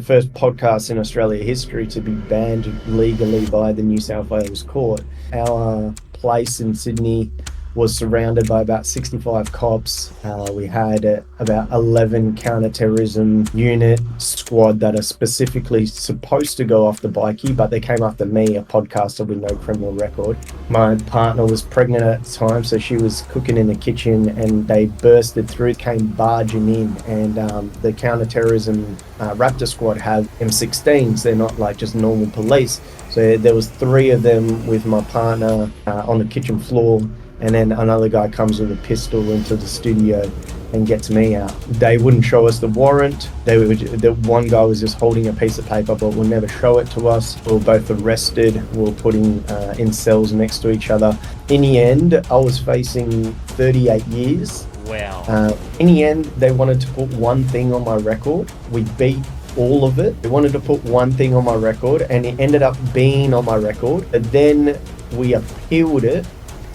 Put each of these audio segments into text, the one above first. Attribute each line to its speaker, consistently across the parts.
Speaker 1: first podcast in Australia history to be banned legally by the New South Wales court. Our place in Sydney was surrounded by about 65 cops. We had about 11 counter-terrorism unit squad that are specifically supposed to go after Bikey, but they came after me, a podcaster with no criminal record. My partner was pregnant at the time, so she was cooking in the kitchen, and they bursted through, came barging in, and the counter-terrorism Raptor squad have M16s. They're not like just normal police. So there was 3 of them with my partner on the kitchen floor, and then another guy comes with a pistol into the studio and gets me out. They wouldn't show us the warrant. The one guy was just holding a piece of paper, but would never show it to us. We were both arrested. We were put in cells next to each other. In the end, I was facing 38 years.
Speaker 2: Wow.
Speaker 1: In the end, they wanted to put one thing on my record. We beat all of it. They wanted to put one thing on my record, and it ended up being on my record. But then we appealed it,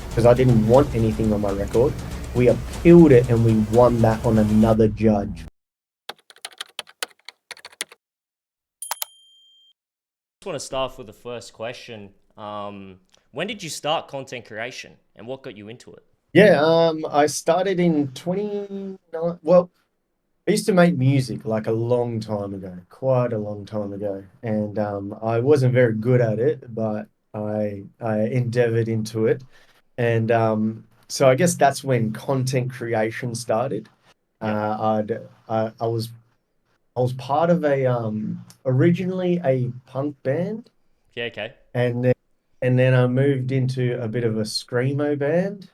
Speaker 1: because I didn't want anything on my record. We appealed it and we won that on another judge.
Speaker 2: I just want to start off with the first question. When did you start content creation and what got you into it?
Speaker 1: Yeah, I started in 29. Well, I used to make music like a long time ago, quite a long time ago. And I wasn't very good at it, but I endeavored into it. And so I guess that's when content creation started. I was part of a originally a punk band,
Speaker 2: Yeah, okay.
Speaker 1: and then I moved into a bit of a screamo band,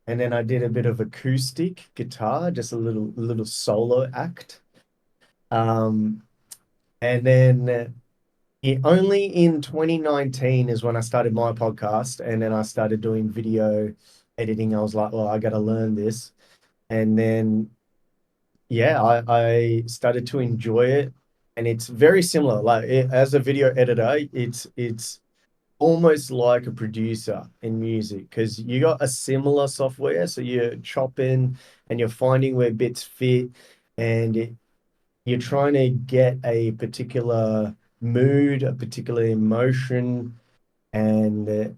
Speaker 1: and then I did a bit of acoustic guitar, just a little solo act. And then only in 2019 is when I started my podcast, and then I started doing video editing. I was like, well, I got to learn this. And then, yeah, I started to enjoy it. And it's very similar. Like as a video editor, it's almost like a producer in music, because you got a similar software. So you're chopping and you're finding where bits fit, and you're trying to get a particular mood, a particular emotion, and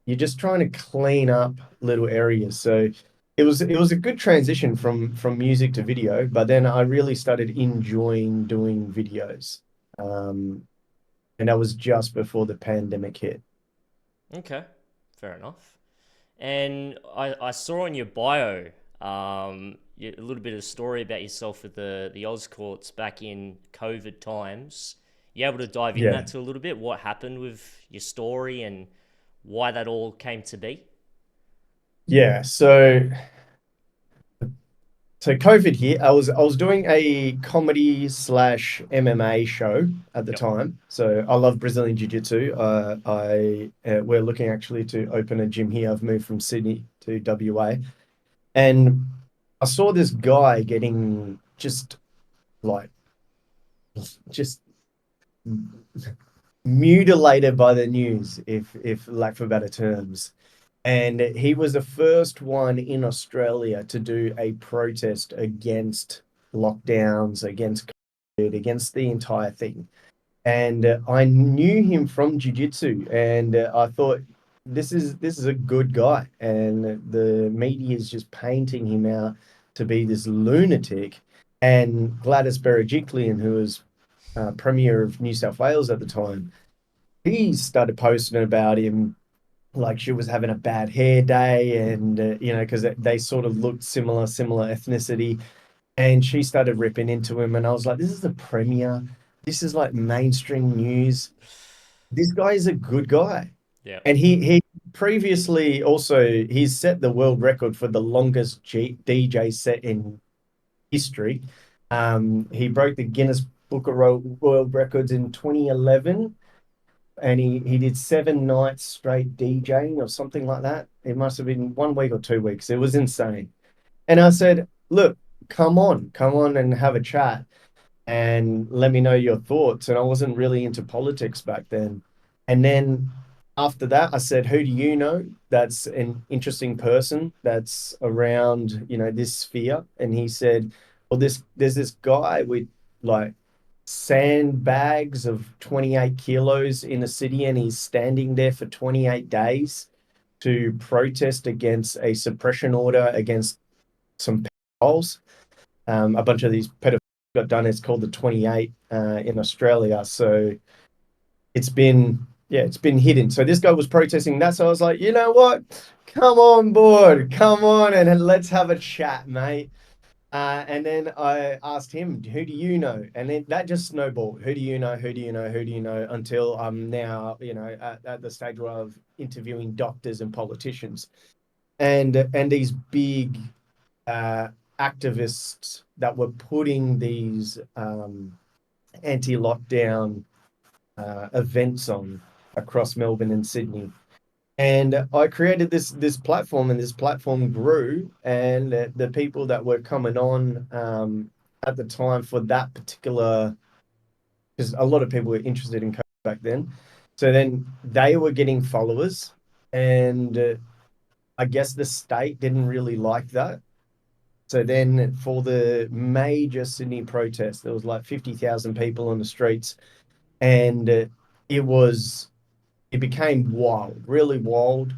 Speaker 1: you're just trying to clean up little areas. So it was a good transition from music to video, but then I really started enjoying doing videos. And that was just before the pandemic hit.
Speaker 2: Okay, fair enough. And I saw on your bio a little bit of story about yourself with the Aus Courts back in COVID times. You able to dive in
Speaker 1: Yeah.
Speaker 2: that to a little bit? What happened with your story and why that all came to be?
Speaker 1: Yeah. So COVID hit. I was doing a comedy slash MMA show at the
Speaker 2: Yep.
Speaker 1: time. So I love Brazilian Jiu-Jitsu. We're looking actually to open a gym here. I've moved from Sydney to WA, and I saw this guy getting like just mutilated by the news, if lack for better terms. And he was the first one in Australia to do a protest against lockdowns, against COVID, against the entire thing. And I knew him from jiu-jitsu, and I thought this is a good guy, and the media is just painting him out to be this lunatic. And Gladys Berejiklian, who was Premier of New South Wales at the time, he started posting about him like she was having a bad hair day, and because they sort of looked similar ethnicity, and she started ripping into him, and I was like, this is the premier, this is like mainstream news, this guy is a good guy.
Speaker 2: Yeah.
Speaker 1: And he previously also, he's set the world record for the longest DJ set in history. He broke the Guinness Book of World Records in 2011, and he did 7 nights straight DJing or something like that. It must have been 1 week or 2 weeks. It was insane. And I said, look, come on and have a chat and let me know your thoughts. And I wasn't really into politics back then. And then after that, I said, who do you know that's an interesting person that's around, this sphere? And he said, well, there's this guy with like sandbags of 28 kilos in a city, and he's standing there for 28 days to protest against a suppression order against some pedophiles. A bunch of these pedophiles got done. It's called the 28 in Australia. So it's been, yeah, it's been hidden. So this guy was protesting that. So I was like, you know what? Come on board, come on, and let's have a chat, mate. And then I asked him, who do you know? And then that just snowballed. Who do you know? Who do you know? Who do you know? Until I'm now, at the stage where I'm interviewing doctors and politicians and these big uh, activists that were putting these anti-lockdown events on across Melbourne and Sydney. And I created this platform, and this platform grew. And the people that were coming on at the time for that particular, because a lot of people were interested in COVID back then, so then they were getting followers, and I guess the state didn't really like that. So then for the major Sydney protest, there was like 50,000 people on the streets, and it was it became wild, really wild.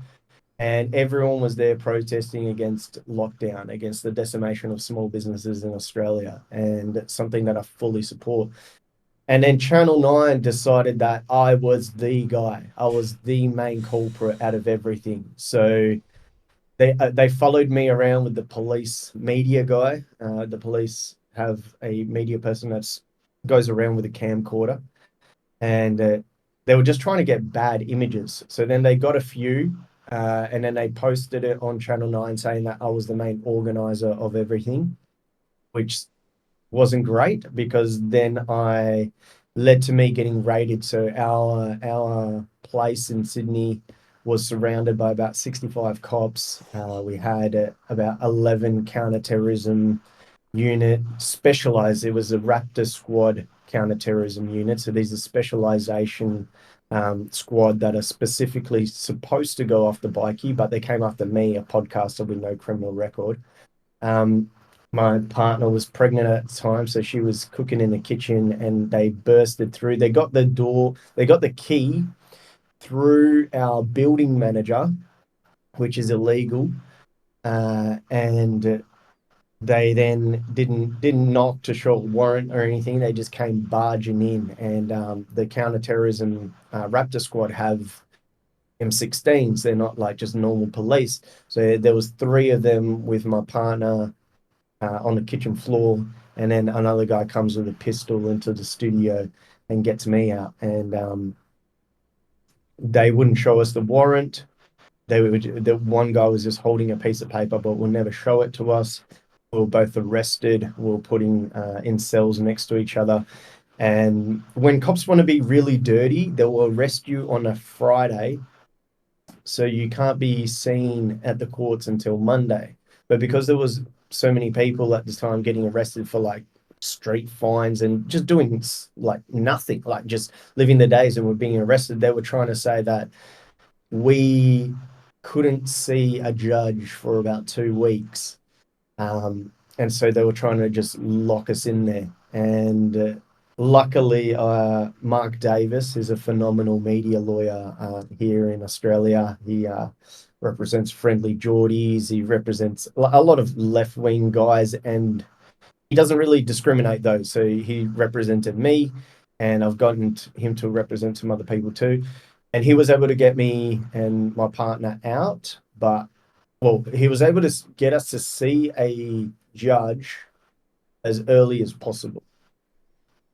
Speaker 1: And everyone was there protesting against lockdown, against the decimation of small businesses in Australia, and it's something that I fully support. And then Channel 9 decided that I was the guy. I was the main culprit out of everything. So they followed me around with the police media guy. The police have a media person that goes around with a camcorder, and they were just trying to get bad images. So then they got a few, and then they posted it on Channel 9 saying that I was the main organizer of everything, which wasn't great because then I led to me getting raided. So our place in Sydney was surrounded by about 65 cops. We had about 11 counterterrorism unit specialized. It was a Raptor squad counterterrorism unit. So these are specialization squad that are specifically supposed to go after bikie, but they came after me, a podcaster with no criminal record. Um, my partner was pregnant at the time, so she was cooking in the kitchen, and they bursted through. They got the door, they got the key through our building manager, which is illegal, and they then didn't knock to show a warrant or anything. They just came barging in, and the counterterrorism Raptor squad have M16s. They're not like just normal police. So there was three of them with my partner on the kitchen floor, and then another guy comes with a pistol into the studio and gets me out. And they wouldn't show us the warrant. The one guy was just holding a piece of paper, but would never show it to us. We were both arrested. We were putting in cells next to each other. And when cops want to be really dirty, they will arrest you on a Friday, so you can't be seen at the courts until Monday. But because there was so many people at the time getting arrested for like street fines and just doing like nothing, like just living the days and were being arrested, they were trying to say that we couldn't see a judge for about 2 weeks. And so they were trying to just lock us in there. And luckily, Mark Davis is a phenomenal media lawyer here in Australia. He represents Friendly Geordies. He represents a lot of left-wing guys, and he doesn't really discriminate those. So he represented me, and I've gotten him to represent some other people too. And he was able to get me and my partner out, but well, he was able to get us to see a judge as early as possible.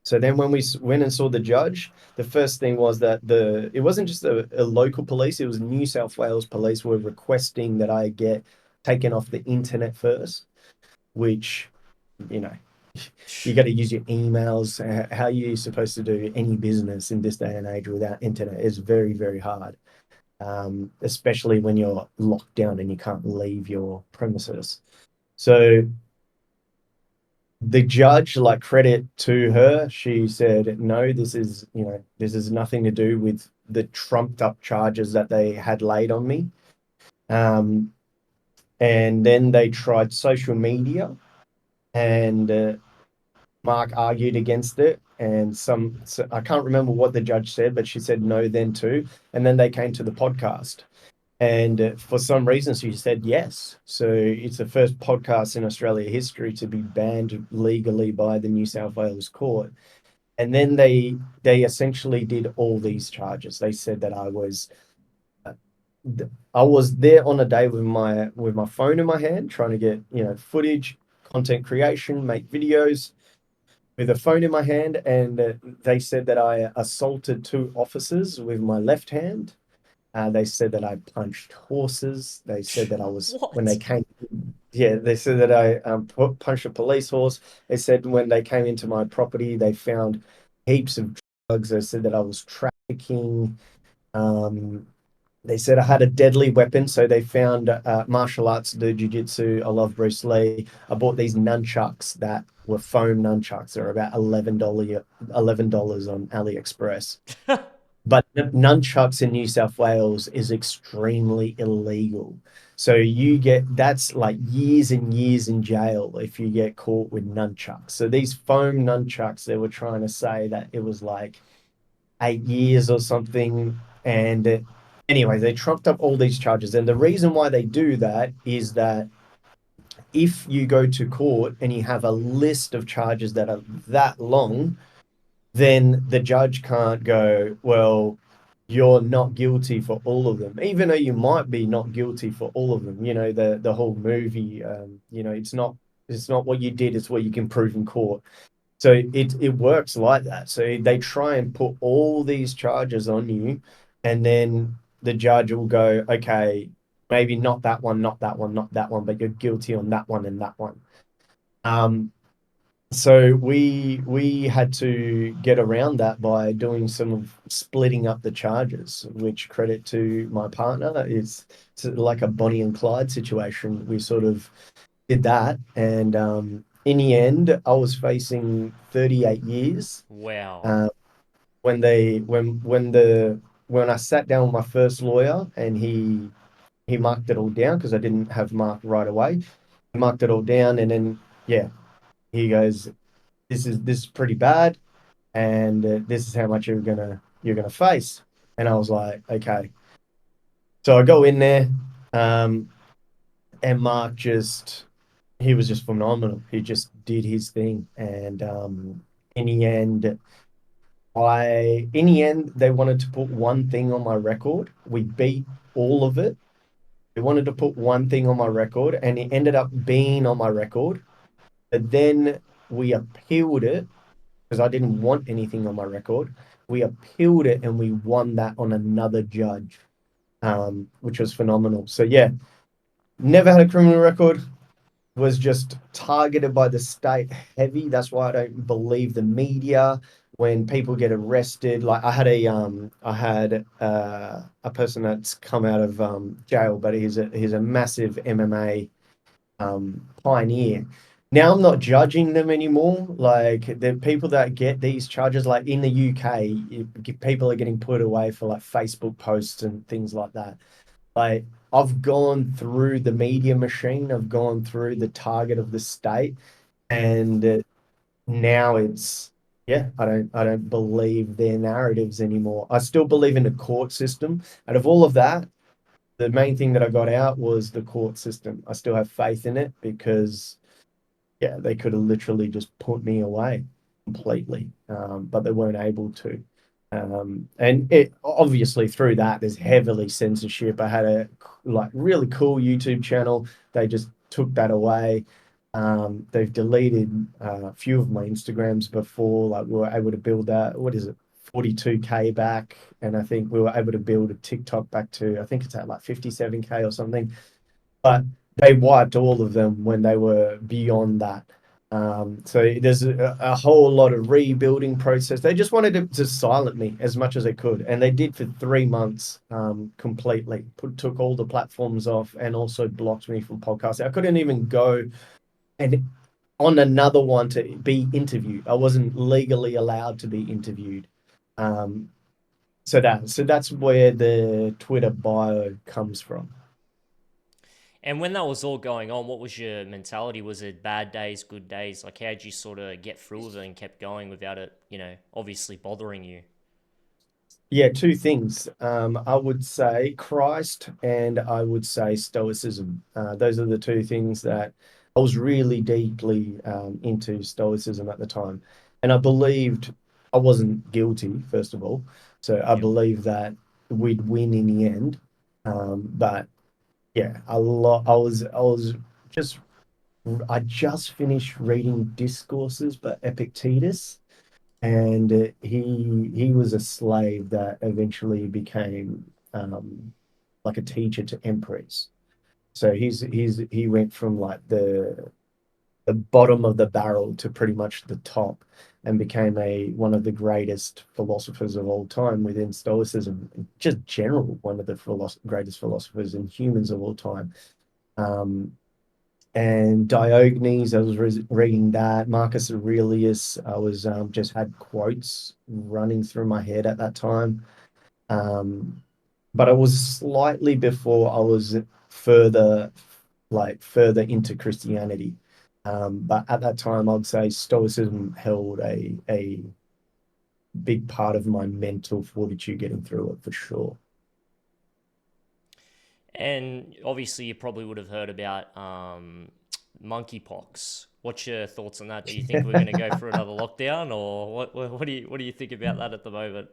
Speaker 1: So then when we went and saw the judge, the first thing was that it wasn't just a local police, it was New South Wales police were requesting that I get taken off the internet first, which, you know, you got to use your emails. How are you supposed to do any business in this day and age without internet? Is very, very hard, especially when you're locked down and you can't leave your premises. So the judge, like, credit to her, she said, no, this is nothing to do with the trumped up charges that they had laid on me. And then they tried social media, and Mark argued against it. and I can't remember what the judge said, but she said no then too. And then they came to the podcast. And for some reason, she said yes. So it's the first podcast in Australia history to be banned legally by the New South Wales court. And then they essentially did all these charges. They said that I was there on a day with my phone in my hand, trying to get, footage, content creation, make videos with a phone in my hand, and they said that I assaulted two officers with my left hand. They said that I punched horses. They said that I was when they
Speaker 2: What?
Speaker 1: came. Yeah, they said that I punched a police horse. They said when they came into my property, they found heaps of drugs. They said that I was trafficking. Um, they said I had a deadly weapon, so they found martial arts, do jiu-jitsu. I love Bruce Lee. I bought these nunchucks that were foam nunchucks. They're about $11 on AliExpress. But nunchucks in New South Wales is extremely illegal. So that's like years and years in jail if you get caught with nunchucks. So these foam nunchucks, they were trying to say that it was like 8 years or something. And anyway, they trumped up all these charges. And the reason why they do that is that if you go to court and you have a list of charges that are that long, then the judge can't go, well, you're not guilty for all of them, even though you might be not guilty for all of them. The whole movie, it's not what you did, it's what you can prove in court. So it works like that. So they try and put all these charges on you, and then the judge will go, okay, maybe not that one, not that one, not that one, but you're guilty on that one and that one. So we had to get around that by doing some of splitting up the charges, which credit to my partner. It's like a Bonnie and Clyde situation. We sort of did that, and in the end, I was facing 38 years.
Speaker 2: Wow.
Speaker 1: Uh, when I sat down with my first lawyer, and he marked it all down because I didn't have marked right away. He marked it all down, and then yeah, he goes, this is pretty bad, and this is how much you're gonna face. And I was like, okay. So I go in there, um, and Mark just he was just phenomenal. He just did his thing, and in the end, they wanted to put one thing on my record. We beat all of it. They wanted to put one thing on my record, and it ended up being on my record. But then we appealed it because I didn't want anything on my record. We appealed it and we won that on another judge, which was phenomenal. So yeah, never had a criminal record. Was just targeted by the state heavy. That's why I don't believe the media when people get arrested. Like I had a person that's come out of jail, but he's a massive MMA pioneer. Now I'm not judging them anymore. Like the people that get these charges, like in the UK, people are getting put away for like Facebook posts and things like that. Like I've gone through the media machine, I've gone through the target of the state, and now it's yeah, I don't believe their narratives anymore. I still believe in the court system. Out of all of that, the main thing that I got out was the court system. I still have faith in it because yeah, they could have literally just put me away completely, but they weren't able to. And it obviously through that there's heavily censorship. I had a like really cool YouTube channel. They just took that away. They've deleted a few of my Instagrams before. Like we were able to build that. What is it? 42K back, and I think we were able to build a TikTok back to I think it's at like 57K or something. But they wiped all of them when they were beyond that. So there's a whole lot of rebuilding process. They just wanted to silence me as much as they could, and they did for 3 months completely. Took all the platforms off and also blocked me from podcasting. I couldn't even go and on another one to be interviewed. I wasn't legally allowed to be interviewed. Um, so that's where the Twitter bio comes from.
Speaker 2: And when that was all going on, what was your mentality? Was it bad days, good days? Like, how'd you sort of get through with it and kept going without it, obviously bothering you?
Speaker 1: Yeah, two things. I would say Christ and I would say Stoicism. Those are the two things that I was really deeply into Stoicism at the time. And I believed I wasn't guilty, first of all. So I
Speaker 2: Yep.
Speaker 1: believed that we'd win in the end. But yeah, I was just, I just finished reading Discourses by Epictetus, and he was a slave that eventually became like a teacher to emperors. So he went from like the bottom of the barrel to pretty much the top, and became a one of the greatest philosophers of all time within Stoicism, just general one of the greatest philosophers and humans of all time. Um, and Diogenes, I was reading that. Marcus Aurelius, I was just had quotes running through my head at that time. Um, but I was slightly before I was further, further into Christianity. But at that time, I'd say Stoicism held a big part of my mental fortitude getting through it for sure.
Speaker 2: And obviously, you probably would have heard about monkeypox. What's your thoughts on that? Do you think we're going to go through another lockdown, or what do you think about that at the moment?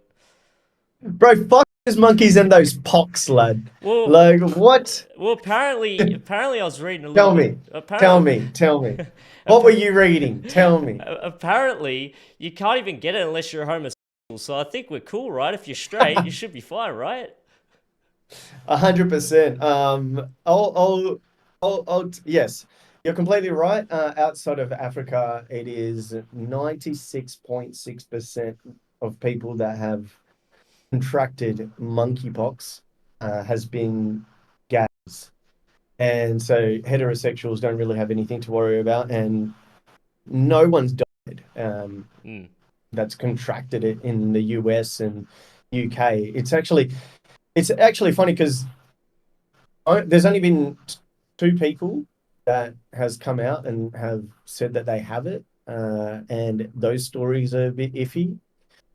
Speaker 1: Bro, fuck those monkeys and those pox, lad.
Speaker 2: Well,
Speaker 1: Like, what?
Speaker 2: well, apparently, I was reading a little
Speaker 1: Tell
Speaker 2: bit.
Speaker 1: me, tell
Speaker 2: Apparently,
Speaker 1: me, tell me. What were you reading? Tell me.
Speaker 2: apparently, you can't even get it unless you're homosexual. So I think we're cool, right? If you're straight, you should be fine, right?
Speaker 1: 100%. Yes, you're completely right. Outside of Africa, it is 96.6% of people that have contracted monkeypox has been gays. And so heterosexuals don't really have anything to worry about, and no one's died
Speaker 2: Hmm.
Speaker 1: that's contracted it in the US and UK. It's actually funny because there's only been two people that has come out and have said that they have it, and those stories are a bit iffy.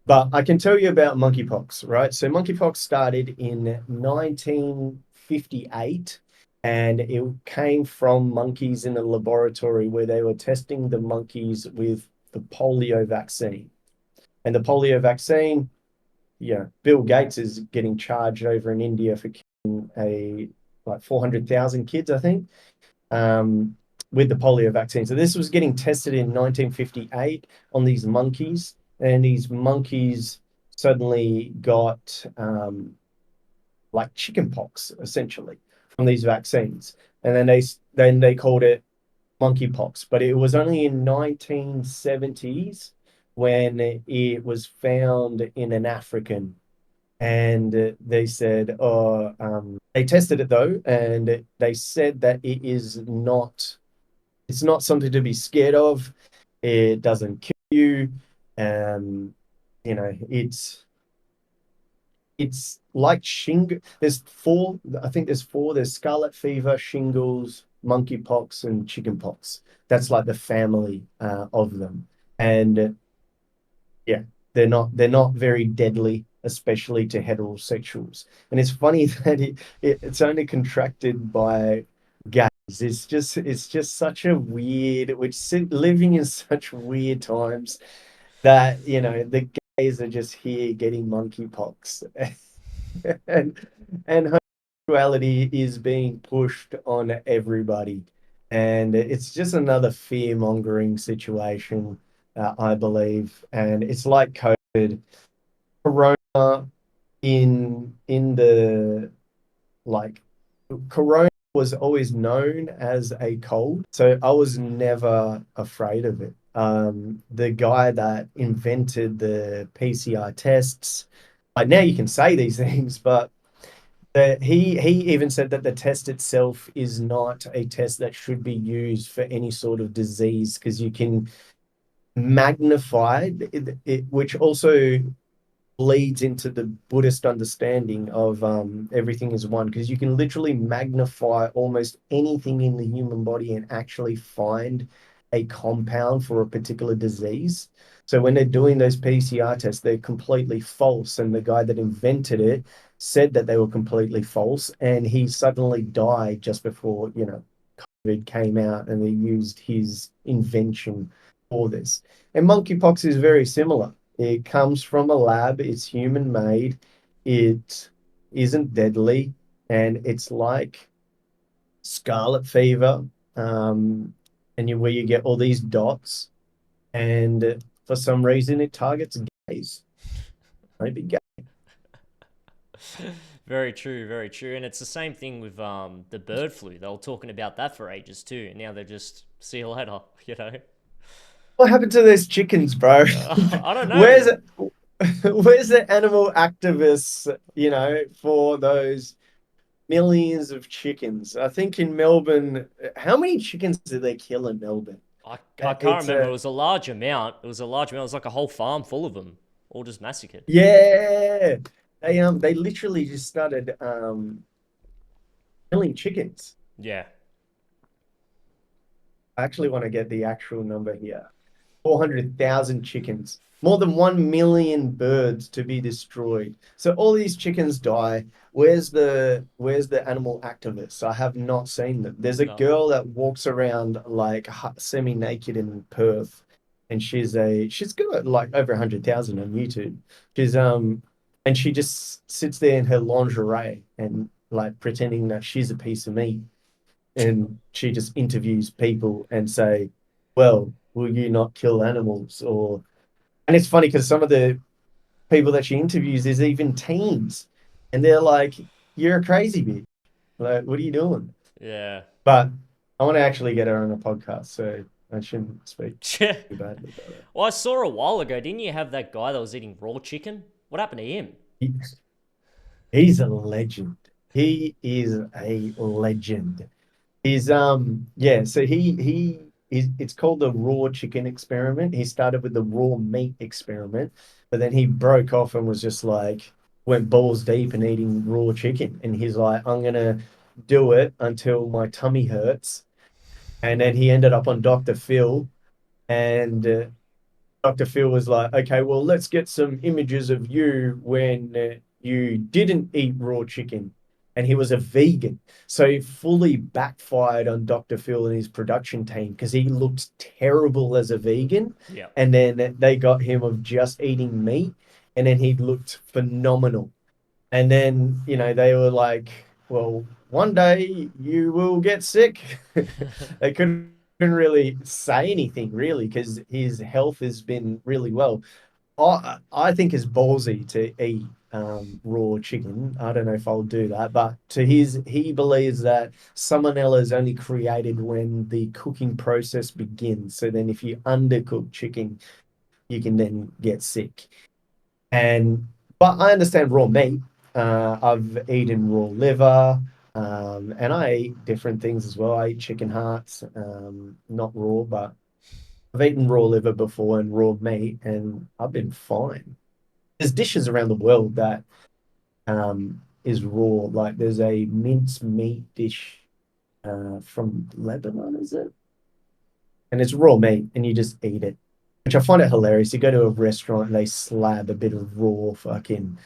Speaker 1: But I can tell you about monkeypox, right? So monkeypox started in 1958, and it came from monkeys in a laboratory where they were testing the monkeys with the polio vaccine. And the polio vaccine, yeah, Bill Gates is getting charged over in India for killing a like 400,000 kids, I think, um, with the polio vaccine. So this was getting tested in 1958 on these monkeys, and these monkeys suddenly got like chicken pox essentially from these vaccines, and then they called it monkeypox. But it was only in 1970s when it was found in an African, and they said, oh, they tested it though, and they said that it's not something to be scared of. It doesn't kill you. Um, it's like shingles. There's four, I think there's four. There's scarlet fever, shingles, monkeypox, and chickenpox. That's like the family of them. And yeah, they're not very deadly, especially to heterosexuals. And it's funny that it's only contracted by gays. It's just such a weird, living in such weird times that the gays are just here getting monkeypox, and homosexuality is being pushed on everybody, and it's just another fear mongering situation, I believe, and it's like COVID, Corona in the like Corona was always known as a cold, so I was never afraid of it. The guy that invented the PCR tests, like now you can say these things, but he even said that the test itself is not a test that should be used for any sort of disease because you can magnify it, which also leads into the Buddhist understanding of everything is one, because you can literally magnify almost anything in the human body and actually find a compound for a particular disease. So when they're doing those PCR tests, they're completely false. And the guy that invented it said that they were completely false. And he suddenly died just before, COVID came out, and they used his invention for this. And monkeypox is very similar. It comes from a lab, it's human made, it isn't deadly, and it's like scarlet fever, where you get all these dots, and for some reason it targets gays. Maybe gay.
Speaker 2: Very true, very true. And it's the same thing with the bird flu. They were talking about that for ages too. And now they're just see you later, you know.
Speaker 1: What happened to those chickens, bro?
Speaker 2: I don't know.
Speaker 1: Where's it? Where's the animal activists, for those millions of chickens? I think in Melbourne, how many chickens did they kill in Melbourne?
Speaker 2: I can't
Speaker 1: It's
Speaker 2: remember. It
Speaker 1: a
Speaker 2: was a large amount. It was a large amount. It was like a whole farm full of them, all just massacred.
Speaker 1: Yeah. They literally just started killing chickens.
Speaker 2: Yeah.
Speaker 1: I actually want to get the actual number here. 400,000 chickens, more than 1 million birds to be destroyed. So all these chickens die. Where's the animal activists? I have not seen them. There's a
Speaker 2: No.
Speaker 1: girl that walks around like semi-naked in Perth, and she's got like over 100,000 on YouTube. She's and she just sits there in her lingerie and like pretending that she's a piece of meat, and she just interviews people and say, well, will you not kill animals? And it's funny because some of the people that she interviews is even teens, and they're like, you're a crazy bitch. Like, what are you doing?
Speaker 2: Yeah.
Speaker 1: But I want to actually get her on a podcast, so I shouldn't speak too badly about her.
Speaker 2: Well, I saw a while ago. Didn't you have that guy that was eating raw chicken? What happened to him?
Speaker 1: He, he's a legend. He is a legend. He's yeah, so it's called the raw chicken experiment. He started with the raw meat experiment, but then he broke off and was just like went balls deep in eating raw chicken. And he's like, I'm gonna do it until my tummy hurts. And then he ended up on Dr. Phil, and Dr. Phil was like, okay, well, let's get some images of you when you didn't eat raw chicken. And he was a vegan. So he fully backfired on Dr. Phil and his production team because he looked terrible as a vegan.
Speaker 2: Yeah.
Speaker 1: And then they got him of just eating meat. And then he looked phenomenal. And then, they were like, well, one day you will get sick. They couldn't really say anything really because his health has been really well. I think it's ballsy to eat raw chicken. I don't know if I'll do that, but he believes that salmonella is only created when the cooking process begins. So then if you undercook chicken, you can then get sick. And but I understand raw meat. I've eaten raw liver, and I eat different things as well. I eat chicken hearts, not raw, but I've eaten raw liver before and raw meat, and I've been fine. There's dishes around the world that is raw. Like there's a mince meat dish from Lebanon, is it? And it's raw meat, and you just eat it, which I find it hilarious. You go to a restaurant and they slab a bit of raw fucking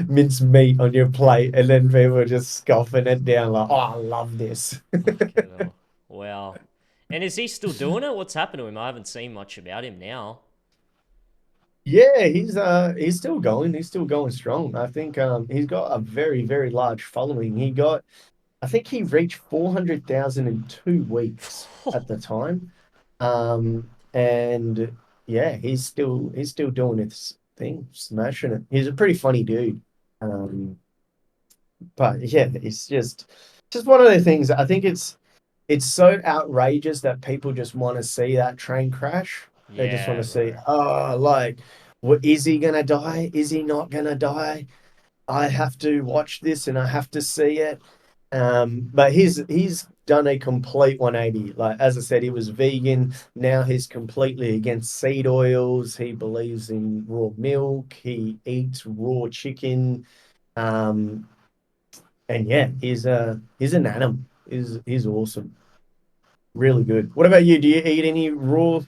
Speaker 1: minced meat on your plate, and then people are just scoffing it down like, "Oh, I love this."
Speaker 2: Fucking hell. Wow. And is he still doing it? What's happened to him? I haven't seen much about him now.
Speaker 1: Yeah, he's still going. He's still going strong. I think he's got a very, very large following. I think he reached 400,000 in 2 weeks at the time. And yeah, he's still doing his thing, smashing it. He's a pretty funny dude. Um, but yeah, it's just one of the things. I think it's so outrageous that people just want to see that train crash. They just want
Speaker 2: Yeah,
Speaker 1: to see,
Speaker 2: bro.
Speaker 1: oh, like, what is he gonna die? Is he not gonna die? I have to watch this and I have to see it. But he's done a complete 180. Like as I said, he was vegan. Now he's completely against seed oils. He believes in raw milk. He eats raw chicken. Um, and yeah, he's an animal. He's awesome. Really good. What about you? Do you eat any raw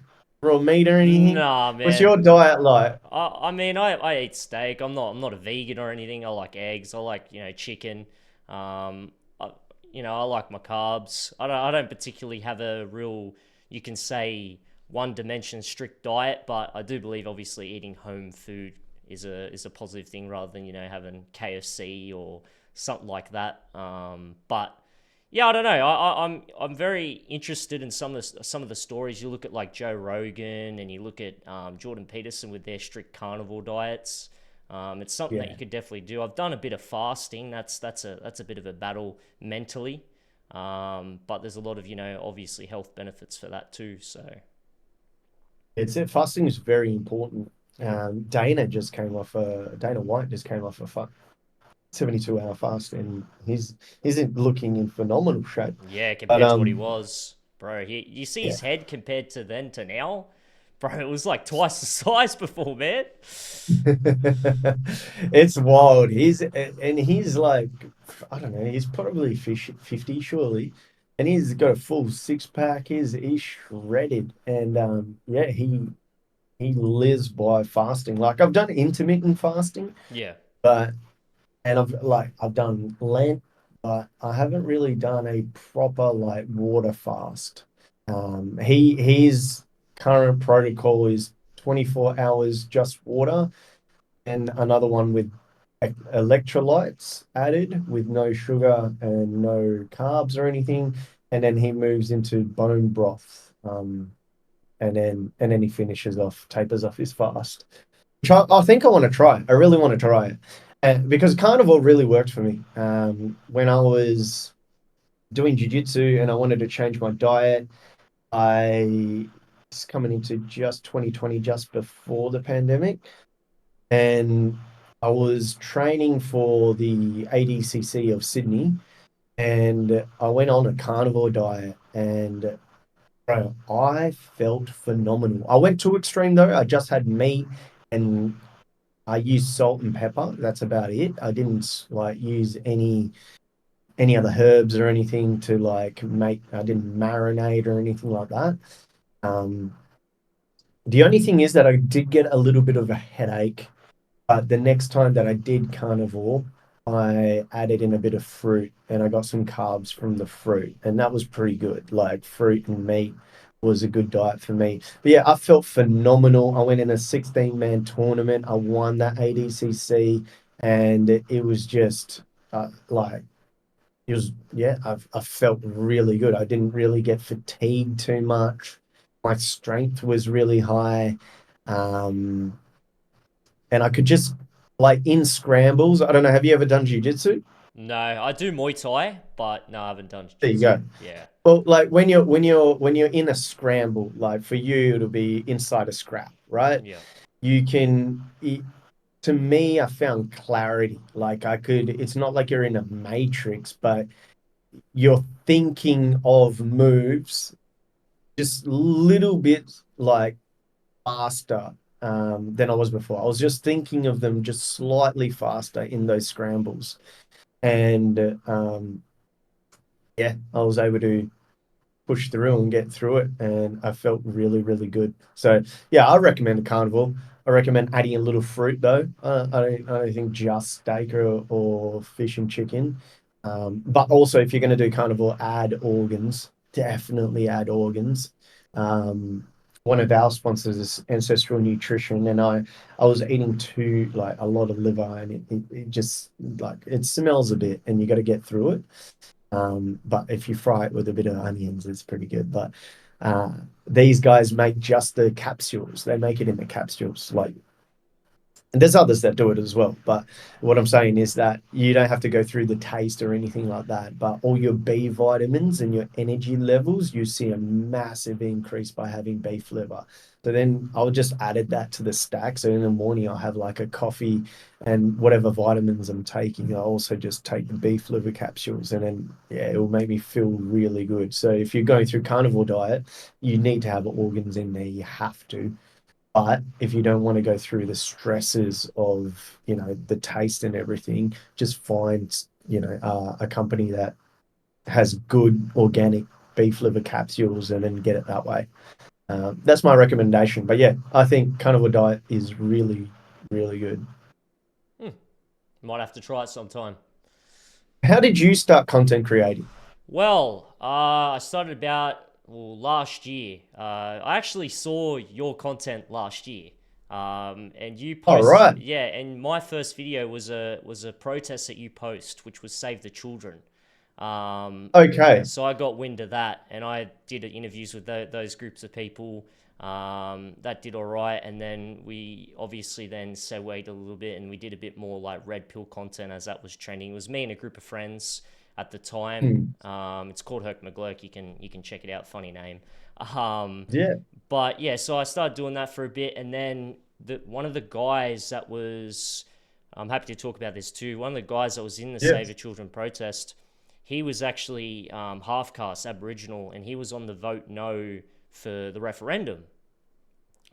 Speaker 1: meat or anything?
Speaker 2: Nah,
Speaker 1: What's
Speaker 2: man.
Speaker 1: your diet like?
Speaker 2: I mean, I eat steak. I'm not a vegan or anything. I like eggs. I like chicken. Um, I, I like my carbs. I don't particularly have a real, you can say, one dimension strict diet, but I do believe obviously eating home food is a positive thing rather than having KFC or something like that. But yeah, I don't know. I'm very interested in some of the stories. You look at like Joe Rogan, and you look at Jordan Peterson with their strict carnivore diets. It's something that
Speaker 1: Yeah.
Speaker 2: you could definitely do. I've done a bit of fasting. That's a bit of a battle mentally, but there's a lot of obviously health benefits for that too. So
Speaker 1: It's it. Fasting is very important. Dana White just came off a 72-hour fast, and he's looking in phenomenal shape.
Speaker 2: yeah,
Speaker 1: But
Speaker 2: compared to what he was, bro. You see
Speaker 1: yeah,
Speaker 2: his head compared to then to now, bro. It was like twice the size before, man.
Speaker 1: it's wild. He's like, I don't know, he's probably 50 surely, and he's got a full six pack. He's shredded, and yeah, he lives by fasting. Like I've done intermittent fasting,
Speaker 2: Yeah.
Speaker 1: but and I've done Lent, but I haven't really done a proper like water fast. His current protocol is 24 hours just water, and another one with electrolytes added with no sugar and no carbs or anything. And then he moves into bone broth. And then he finishes off, tapers off his fast. Which I think I want to try. I really want to try it. Because carnivore really worked for me. When I was doing jiu-jitsu and I wanted to change my diet, I was coming into just 2020, just before the pandemic. And I was training for the ADCC of Sydney, and I went on a carnivore diet, and bro, I felt phenomenal. I went too extreme though. I just had meat, and I used salt and pepper. That's about it. I didn't like use any other herbs or anything to like make. I didn't marinate or anything like that. Um, the only thing is that I did get a little bit of a headache. But the next time that I did carnivore, I added in a bit of fruit and I got some carbs from the fruit, and that was pretty good. Like fruit and meat was a good diet for me. But yeah, I felt phenomenal. I went in a 16-man tournament. I won that ADCC, and it was just like it was. Yeah, I felt really good. I didn't really get fatigued too much. My strength was really high. Um, and I could just like in scrambles. I don't know. Have you ever done jiu-jitsu?
Speaker 2: No, I do Muay Thai, but no, I haven't done
Speaker 1: There you
Speaker 2: jiu-jitsu.
Speaker 1: go.
Speaker 2: Yeah.
Speaker 1: Well, like when you're in a scramble, like for you, it'll be inside a scrap, right?
Speaker 2: Yeah.
Speaker 1: You can. To me, I found clarity. Like I could. It's not like you're in a matrix, but you're thinking of moves just little bit like faster than I was before. I was just thinking of them just slightly faster in those scrambles. And yeah, I was able to push through and get through it, and I felt really, really good. So yeah, I recommend the carnivore. I recommend adding a little fruit though. I don't think just steak or fish and chicken. But also, if you're going to do carnivore, add organs. Definitely add organs. Um, One of our sponsors is Ancestral Nutrition, and I was eating too like a lot of liver, and it just like it smells a bit, and you got to get through it. But if you fry it with a bit of onions, it's pretty good. But these guys make just the capsules. They make it in the capsules. Like And there's others that do it as well. But what I'm saying is that you don't have to go through the taste or anything like that. But all your B vitamins and your energy levels, you see a massive increase by having beef liver. So then I'll just added that to the stack. So in the morning, I'll have like a coffee and whatever vitamins I'm taking. I'll also just take the beef liver capsules, and then, yeah, it will make me feel really good. So if you're going through carnivore diet, you need to have organs in there. You have to. But if you don't want to go through the stresses of, the taste and everything, just find, a company that has good organic beef liver capsules and then get it that way. That's my recommendation. But yeah, I think carnivore diet is really, really good.
Speaker 2: Hmm. Might have to try it sometime.
Speaker 1: How did you start content creating?
Speaker 2: Well, I started about last year. I actually saw your content last year, and you
Speaker 1: All
Speaker 2: post
Speaker 1: right.
Speaker 2: yeah. And my first video was a protest that you post, which was Save the Children. Um,
Speaker 1: Okay.
Speaker 2: so I got wind of that, and I did interviews with those groups of people. That did all right, and then we obviously then segued a little bit, and we did a bit more like red pill content as that was trending. It was me and a group of friends at the time.
Speaker 1: Hmm.
Speaker 2: It's called Herc McGlurk. You can check it out. Funny name. Um,
Speaker 1: Yeah.
Speaker 2: but yeah, so I started doing that for a bit, and then one of the guys that was, I'm happy to talk about this too. One of the guys that was in the
Speaker 1: Yeah.
Speaker 2: Save the Children protest, he was actually half caste Aboriginal, and he was on the vote no for the referendum.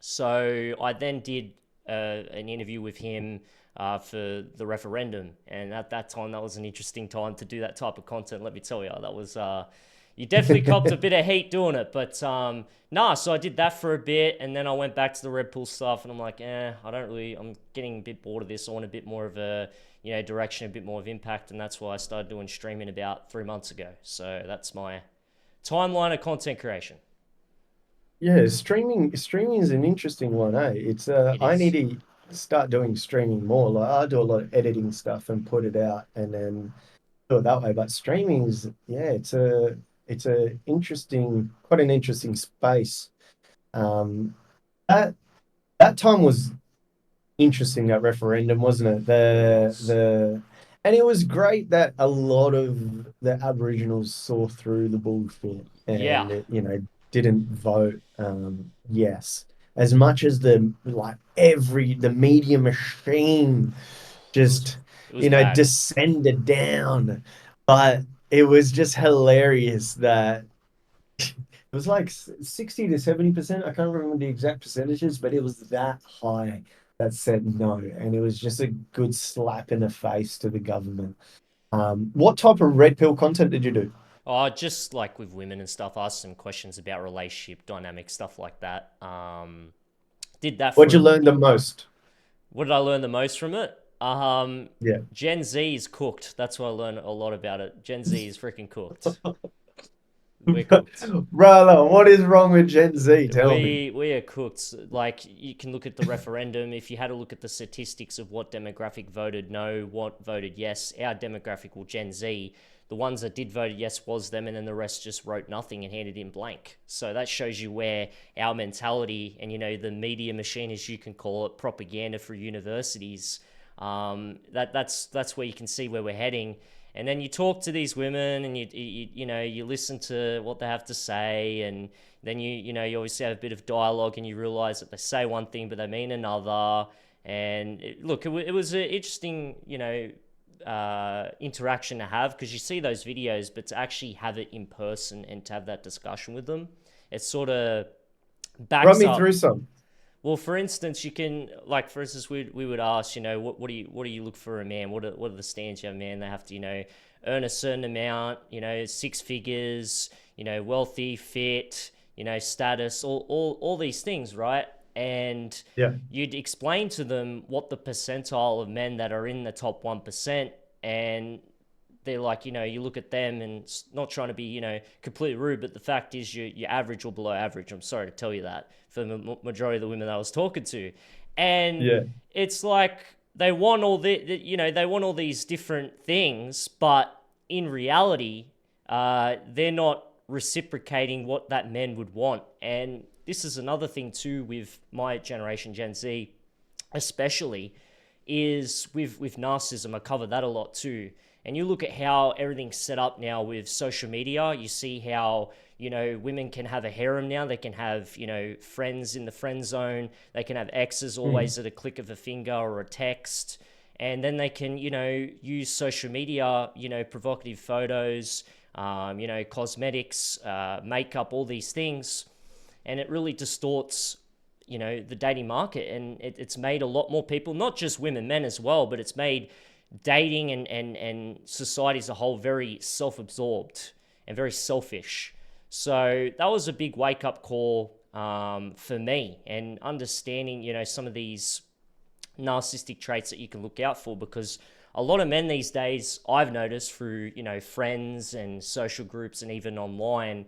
Speaker 2: So I then did an interview with him for the referendum, and at that time, that was an interesting time to do that type of content. Let me tell you, that was you definitely copped a bit of heat doing it, but nah. So I did that for a bit, and then I went back to the Red Bull stuff, and I'm like, I don't really. I'm getting a bit bored of this. I want a bit more of a direction, a bit more of impact, and that's why I started doing streaming about 3 months ago. So that's my timeline of content creation.
Speaker 1: Yeah, streaming is an interesting one, eh? It's
Speaker 2: It
Speaker 1: I need
Speaker 2: is.
Speaker 1: to start doing streaming more. Like I do a lot of editing stuff and put it out and then do it that way. But streaming's, yeah, it's a quite an interesting space. Um that that time was interesting, that referendum, wasn't it?
Speaker 2: It was.
Speaker 1: And it was great that a lot of the Aboriginals saw through the bullshit
Speaker 2: Yeah.
Speaker 1: and didn't vote yes. As much as the media machine
Speaker 2: It was.
Speaker 1: just,
Speaker 2: It was bad.
Speaker 1: descended down. But it was just hilarious that it was like 60 to 70%. I can't remember the exact percentages, but it was that high that said no. And it was just a good slap in the face to the government. What type of red pill content did you do?
Speaker 2: Oh, just like with women and stuff, asked some questions about relationship dynamics, stuff like that. Did that
Speaker 1: What'd
Speaker 2: for
Speaker 1: you
Speaker 2: a
Speaker 1: learn the
Speaker 2: bit.
Speaker 1: most?
Speaker 2: What did I learn the most from it?
Speaker 1: Yeah.
Speaker 2: Gen Z is cooked. That's what I learned a lot about it. Gen Z is freaking cooked. We're cooked.
Speaker 1: Brother, what is wrong with Gen Z? Tell me.
Speaker 2: We are cooked. Like you can look at the referendum. If you had to look at the statistics of what demographic voted no, what voted yes, our demographic, well, Gen Z, the ones that did vote yes was them, and then the rest just wrote nothing and handed in blank. So that shows you where our mentality and the media machine, as you can call it, propaganda for universities. That's where you can see where we're heading. And then you talk to these women, and you listen to what they have to say, and then you obviously have a bit of dialogue, and you realize that they say one thing but they mean another. And it was an interesting interaction to have, because you see those videos, but to actually have it in person and to have that discussion with them, it sort of
Speaker 1: Run
Speaker 2: backs
Speaker 1: me through
Speaker 2: up.
Speaker 1: some.
Speaker 2: Well, for instance, you can, like, for instance, we would ask, what do you look for a man? What are the standards you have a man? They have to, earn a certain amount, 6 figures, wealthy, fit, status, all these things, right? And
Speaker 1: Yeah.
Speaker 2: you'd explain to them what the percentile of men that are in the top 1%, and they're like, you look at them, and it's not trying to be, completely rude, but the fact is you're average or below average. I'm sorry to tell you that for the majority of the women that I was talking to. And
Speaker 1: Yeah.
Speaker 2: it's like they want they want all these different things, but in reality, they're not reciprocating what that men would want. And this is another thing too with my generation, Gen Z. especially, is with narcissism. I cover that a lot too. And you look at how everything's set up now with social media. You see how, women can have a harem now. They can have, friends in the friend zone. They can have exes always at a click of a finger or a text. And then they can, use social media, provocative photos, cosmetics, makeup, all these things. And it really distorts, the dating market. And it's made a lot more people, not just women, men as well, but it's made dating and society as a whole very self-absorbed and very selfish. So that was a big wake-up call for me, and understanding, some of these narcissistic traits that you can look out for, because a lot of men these days, I've noticed through, friends and social groups and even online,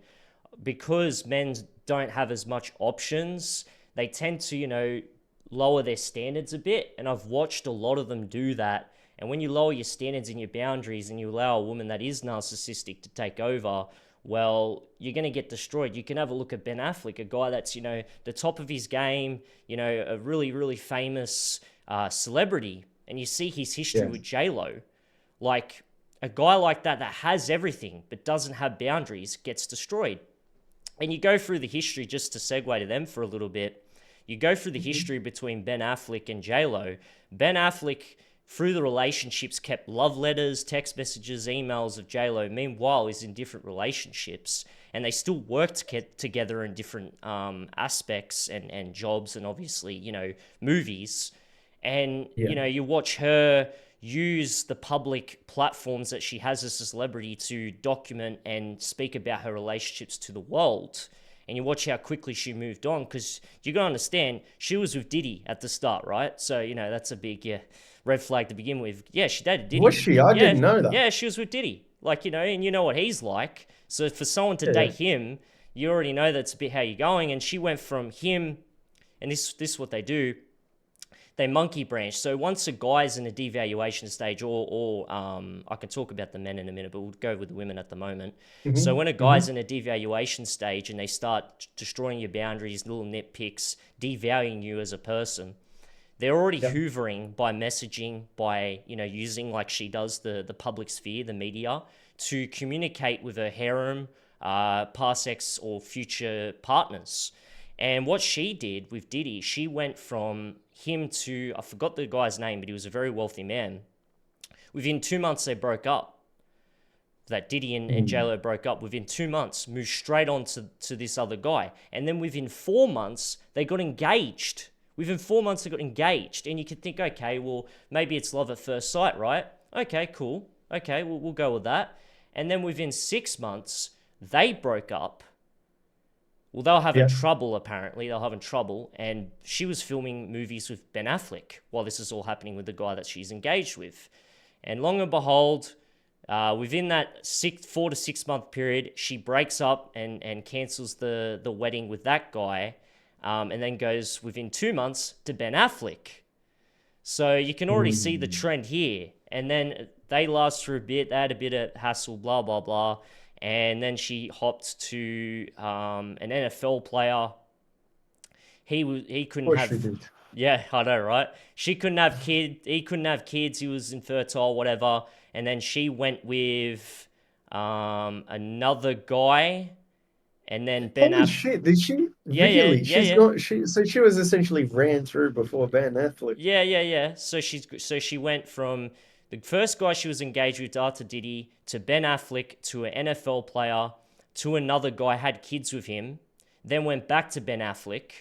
Speaker 2: because men don't have as much options, they tend to, lower their standards a bit. And I've watched a lot of them do that. And when you lower your standards and your boundaries and you allow a woman that is narcissistic to take over, well, you're going to get destroyed. You can have a look at Ben Affleck, a guy that's, the top of his game, a really, really famous celebrity. And you see his history with J-Lo. Like, a guy like that has everything but doesn't have boundaries gets destroyed. And you go through the history, just to segue to them for a little bit. You go through the history between Ben Affleck and J-Lo. Ben Affleck, through the relationships, kept love letters, text messages, emails of J-Lo. Meanwhile, he's in different relationships, and they still work together in different aspects and jobs, and obviously, movies. And, you watch her use the public platforms that she has as a celebrity to document and speak about her relationships to the world. And you watch how quickly she moved on, because you got to understand, she was with Diddy at the start, right? So, that's a big red flag to begin with. Yeah, she dated Diddy.
Speaker 1: Was she? I didn't know that.
Speaker 2: Yeah, she was with Diddy. Like, and you know what he's like. So for someone to date him, you already know that's a bit how you're going. And she went from him, and this is what they do. They monkey branch. So once a guy's in a devaluation stage, or I can talk about the men in a minute, but we'll go with the women at the moment. So when a guy's in a devaluation stage and they start destroying your boundaries, little nitpicks, devaluing you as a person, they're already hoovering by messaging, by, using, like she does, the public sphere, the media, to communicate with her harem, past ex or future partners. And what she did with Diddy, she went from him to, I forgot the guy's name, but he was a very wealthy man. Within 2 months, they broke up. That Diddy and J-Lo broke up. Within 2 months, moved straight on to this other guy. And then within 4 months, they got engaged. Within 4 months, they got engaged. And you could think, okay, well, maybe it's love at first sight, right? Okay, cool. Okay, we'll go with that. And then within 6 months, they broke up. Well, they were having trouble, apparently. They were having trouble. And she was filming movies with Ben Affleck while this is all happening with the guy that she's engaged with. And long and behold, within that 4 to 6 month period, she breaks up and cancels the wedding with that guy, and then goes within 2 months to Ben Affleck. So you can already see the trend here. And then they last for a bit. They had a bit of hassle, blah, blah, blah. And then she hopped to an NFL player. He couldn't have. She did. Yeah, I know, right? She couldn't have kids. He couldn't have kids. He was infertile, whatever. And then she went with another guy. And then Ben.
Speaker 1: Holy shit! Did she?
Speaker 2: Yeah,
Speaker 1: really?
Speaker 2: Yeah.
Speaker 1: Not. So she was essentially ran through before Ben Affleck.
Speaker 2: Yeah. So she went from the first guy she was engaged with, after Diddy, to Ben Affleck, to an NFL player, to another guy, had kids with him, then went back to Ben Affleck,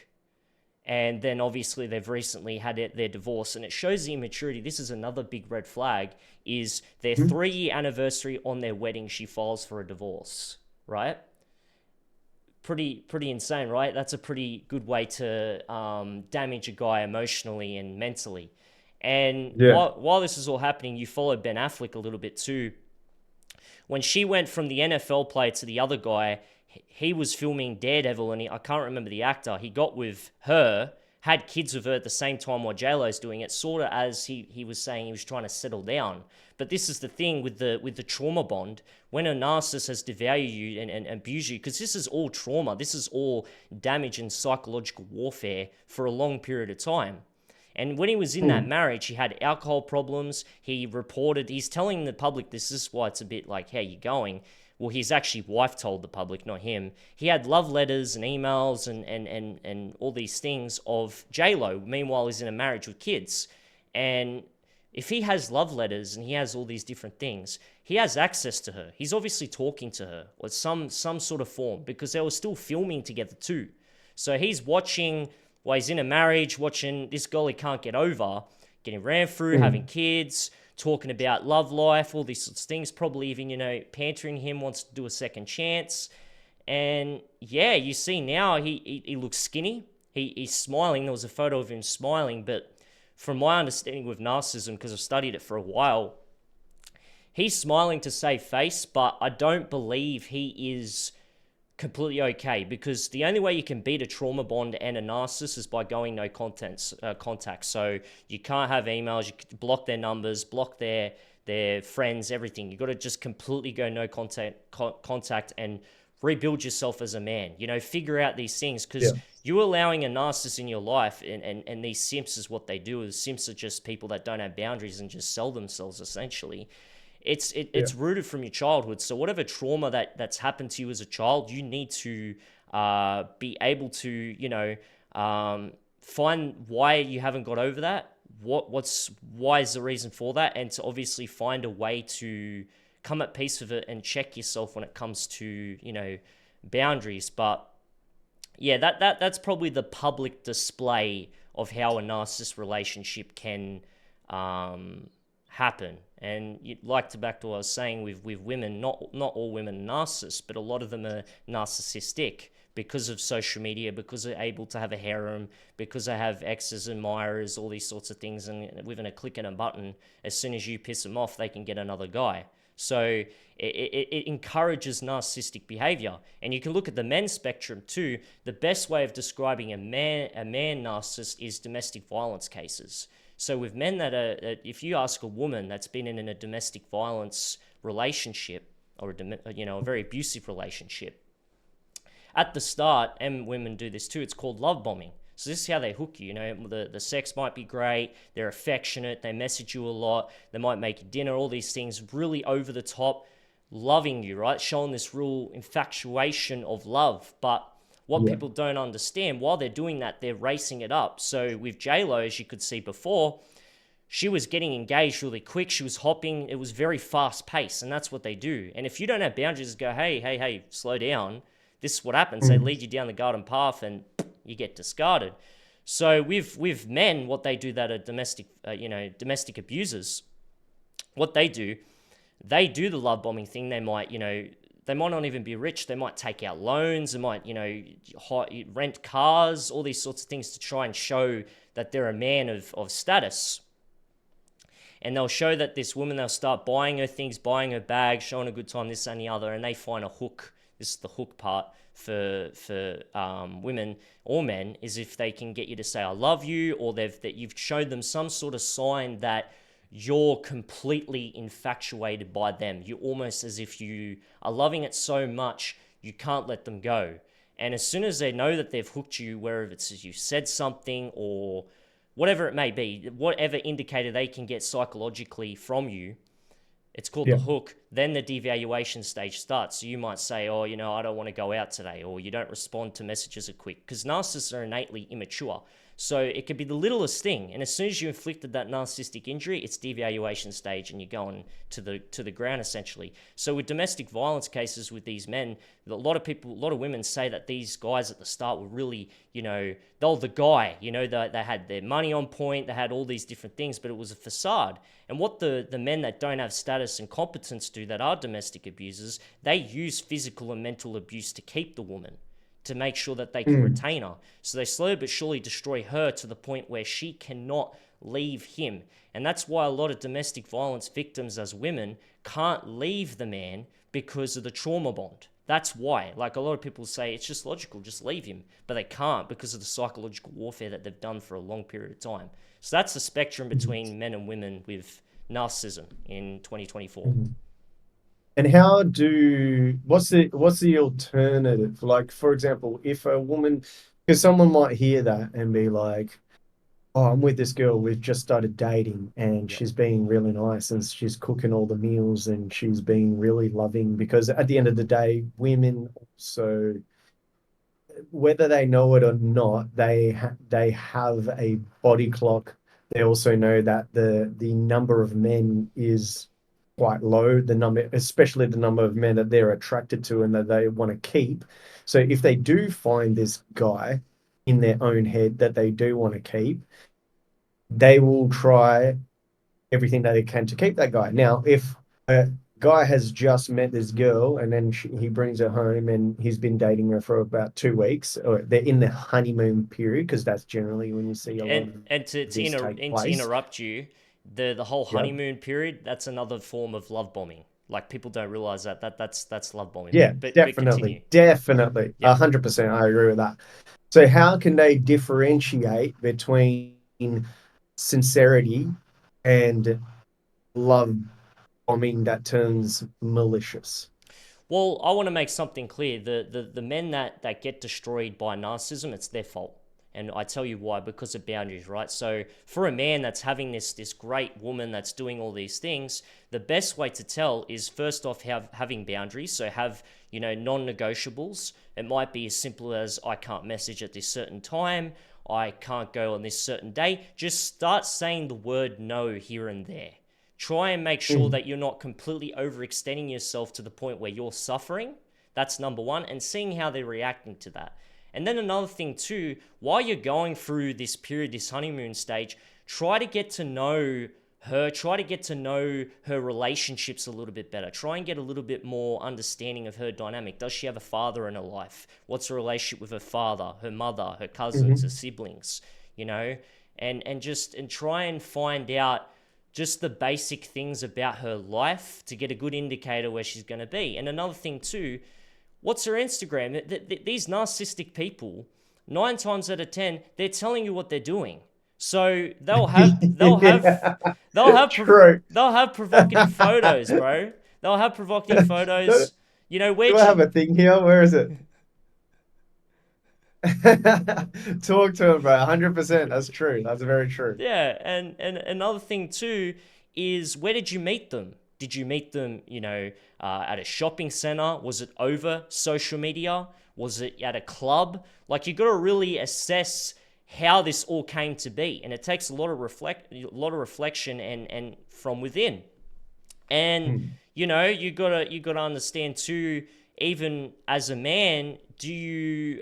Speaker 2: and then obviously they've recently had their divorce, and it shows the immaturity. This is another big red flag, is their 3-year anniversary on their wedding, she files for a divorce, right? Pretty insane, right? That's a pretty good way to damage a guy emotionally and mentally. And while this is all happening, you follow Ben Affleck a little bit too. When she went from the NFL player to the other guy, he was filming Daredevil, and I can't remember the actor. He got with her, had kids with her at the same time while J-Lo's doing it, sort of as he was saying he was trying to settle down. But this is the thing with the trauma bond. When a narcissist has devalued you and abused you, because this is all trauma, this is all damage and psychological warfare for a long period of time. And when he was in that
Speaker 1: Mm.
Speaker 2: marriage, he had alcohol problems. He's telling the public, this is why it's a bit like, how you going? Well, his actually wife told the public, not him. He had love letters and emails and all these things of J-Lo. Meanwhile, he's in a marriage with kids. And if he has love letters and he has all these different things, he has access to her. He's obviously talking to her or some sort of form, because they were still filming together too. So he's watching while he's in a marriage, watching this girl he can't get over, getting ran through, having
Speaker 1: Mm.
Speaker 2: kids, talking about love life, all these sorts of things, probably even, pampering him, wants to do a second chance. And yeah, you see now he looks skinny. He's smiling. There was a photo of him smiling, but from my understanding with narcissism, because I've studied it for a while, he's smiling to save face, but I don't believe he is completely okay, because the only way you can beat a trauma bond and a narcissist is by going no contact. So you can't have emails, you can block their numbers, block their friends, everything. You got to just completely go no contact and rebuild yourself as a man. Figure out these things, because
Speaker 1: Yeah.
Speaker 2: you're allowing a narcissist in your life, and these simps is what they do. Is simps are just people that don't have boundaries and just sell themselves essentially.
Speaker 1: Yeah.
Speaker 2: It's rooted from your childhood. So whatever trauma that's happened to you as a child, you need to be able to find why you haven't got over that. Why is the reason for that, and to obviously find a way to come at peace with it and check yourself when it comes to boundaries. But yeah, that's probably the public display of how a narcissist relationship can happen. And back to what I was saying with women, not all women are narcissists, but a lot of them are narcissistic because of social media, because they're able to have a harem, because they have exes and admirers, all these sorts of things, and within a click and a button, as soon as you piss them off, they can get another guy. So it encourages narcissistic behavior. And you can look at the men's spectrum too. The best way of describing a man narcissist is domestic violence cases. So with men if you ask a woman that's been in a domestic violence relationship, or a very abusive relationship, at the start, and women do this too, it's called love bombing. So this is how they hook you. The sex might be great, they're affectionate, they message you a lot, they might make you dinner, all these things, really over the top, loving you, right? Showing this real infatuation of love. But what
Speaker 1: Yeah.
Speaker 2: people don't understand, while they're doing that, they're racing it up. So with J-Lo, as you could see before, she was getting engaged really quick. She was hopping. It was very fast paced, and that's what they do. And if you don't have boundaries, go, hey, slow down. This is what happens. They
Speaker 1: Mm.
Speaker 2: lead you down the garden path, and you get discarded. So with men, what they do that are domestic abusers, what they do the love bombing thing. They might not even be rich. They might take out loans. They might, rent cars, all these sorts of things to try and show that they're a man of status. And they'll show that this woman, they'll start buying her things, buying her bags, showing a good time, this and the other, and they find a hook. This is the hook part for women or men, is if they can get you to say I love you, or that you've showed them some sort of sign that you're completely infatuated by them. You're almost as if you are loving it so much you can't let them go. And as soon as they know that they've hooked you, wherever it's as you said something or whatever it may be, whatever indicator they can get psychologically from you, it's called the
Speaker 1: Yeah.
Speaker 2: hook. Then the devaluation stage starts. So you might say, I don't want to go out today, or you don't respond to messages as quick, because narcissists are innately immature. So it could be the littlest thing, and as soon as you inflicted that narcissistic injury, it's devaluation stage, and you're going to the ground essentially. So with domestic violence cases with these men, a lot of women say that these guys at the start were really, they're the guy, they had their money on point, they had all these different things, but it was a facade. And what the men that don't have status and competence do, that are domestic abusers, they use physical and mental abuse to keep the woman, to make sure that they can
Speaker 1: Mm.
Speaker 2: retain her. So they slowly but surely destroy her to the point where she cannot leave him. And that's why a lot of domestic violence victims as women can't leave the man, because of the trauma bond. That's why. Like, a lot of people say it's just logical, just leave him. But they can't, because of the psychological warfare that they've done for a long period of time. So that's the spectrum between men and women with narcissism in 2024.
Speaker 1: Mm. And what's the alternative? Like, for example, if a woman, because someone might hear that and be like, oh, I'm with this girl. We've just started dating and
Speaker 2: Yeah.
Speaker 1: she's being really nice and she's cooking all the meals and she's being really loving because at the end of the day, women also, whether they know it or not, they have a body clock. They also know that the number of men is quite low, the number, especially the number of men that they're attracted to and that they want to keep. So if they do find this guy in their own head that they do want to keep, they will try everything that they can to keep that guy. Now, if a guy has just met this girl and then he brings her home and he's been dating her for about 2 weeks, or they're in the honeymoon period, because that's generally when you see a lot
Speaker 2: And
Speaker 1: of
Speaker 2: to
Speaker 1: this take
Speaker 2: to
Speaker 1: place.
Speaker 2: interrupt you, the whole
Speaker 1: Yeah.
Speaker 2: honeymoon period, that's another form of love bombing. Like people don't realize that's love bombing.
Speaker 1: Yeah,
Speaker 2: But
Speaker 1: definitely.
Speaker 2: continue.
Speaker 1: Definitely.
Speaker 2: Yep.
Speaker 1: 100%. I agree with that. So, how can they differentiate between sincerity and love bombing that turns malicious?
Speaker 2: Well, I want to make something clear. The men that get destroyed by narcissism, it's their fault. And I tell you why, because of boundaries, right? So for a man that's having this great woman that's doing all these things, the best way to tell is first off having boundaries. So have, non-negotiables. It might be as simple as I can't message at this certain time, I can't go on this certain day. Just start saying the word no here and there. Try and make sure
Speaker 1: Mm.
Speaker 2: that you're not completely overextending yourself to the point where you're suffering. That's number one, and seeing how they're reacting to that. And then another thing too, while you're going through this period, this honeymoon stage, try to get to know her, try to get to know her relationships a little bit better. Try and get a little bit more understanding of her dynamic. Does she have a father in her life? What's her relationship with her father, her mother, her cousins, her
Speaker 1: Mhm.
Speaker 2: siblings, you know? And try and find out just the basic things about her life to get a good indicator where she's going to be. And another thing too, what's her Instagram? These narcissistic people, 9 times out of 10, they're telling you what they're doing. So
Speaker 1: Yeah, true.
Speaker 2: they'll have provocative photos, bro. They'll have provocative
Speaker 1: Do,
Speaker 2: photos.
Speaker 1: do
Speaker 2: Where'd
Speaker 1: I have
Speaker 2: you?
Speaker 1: a thing here? Where is it? Talk to him, bro. 100%. That's true. That's very true.
Speaker 2: Yeah, and another thing too is where did you meet them? Did you meet them, at a shopping center? Was it over social media? Was it at a club? Like you got to really assess how this all came to be, and it takes a lot of reflection and from within. And
Speaker 1: Mm.
Speaker 2: you gotta understand too, even as a man,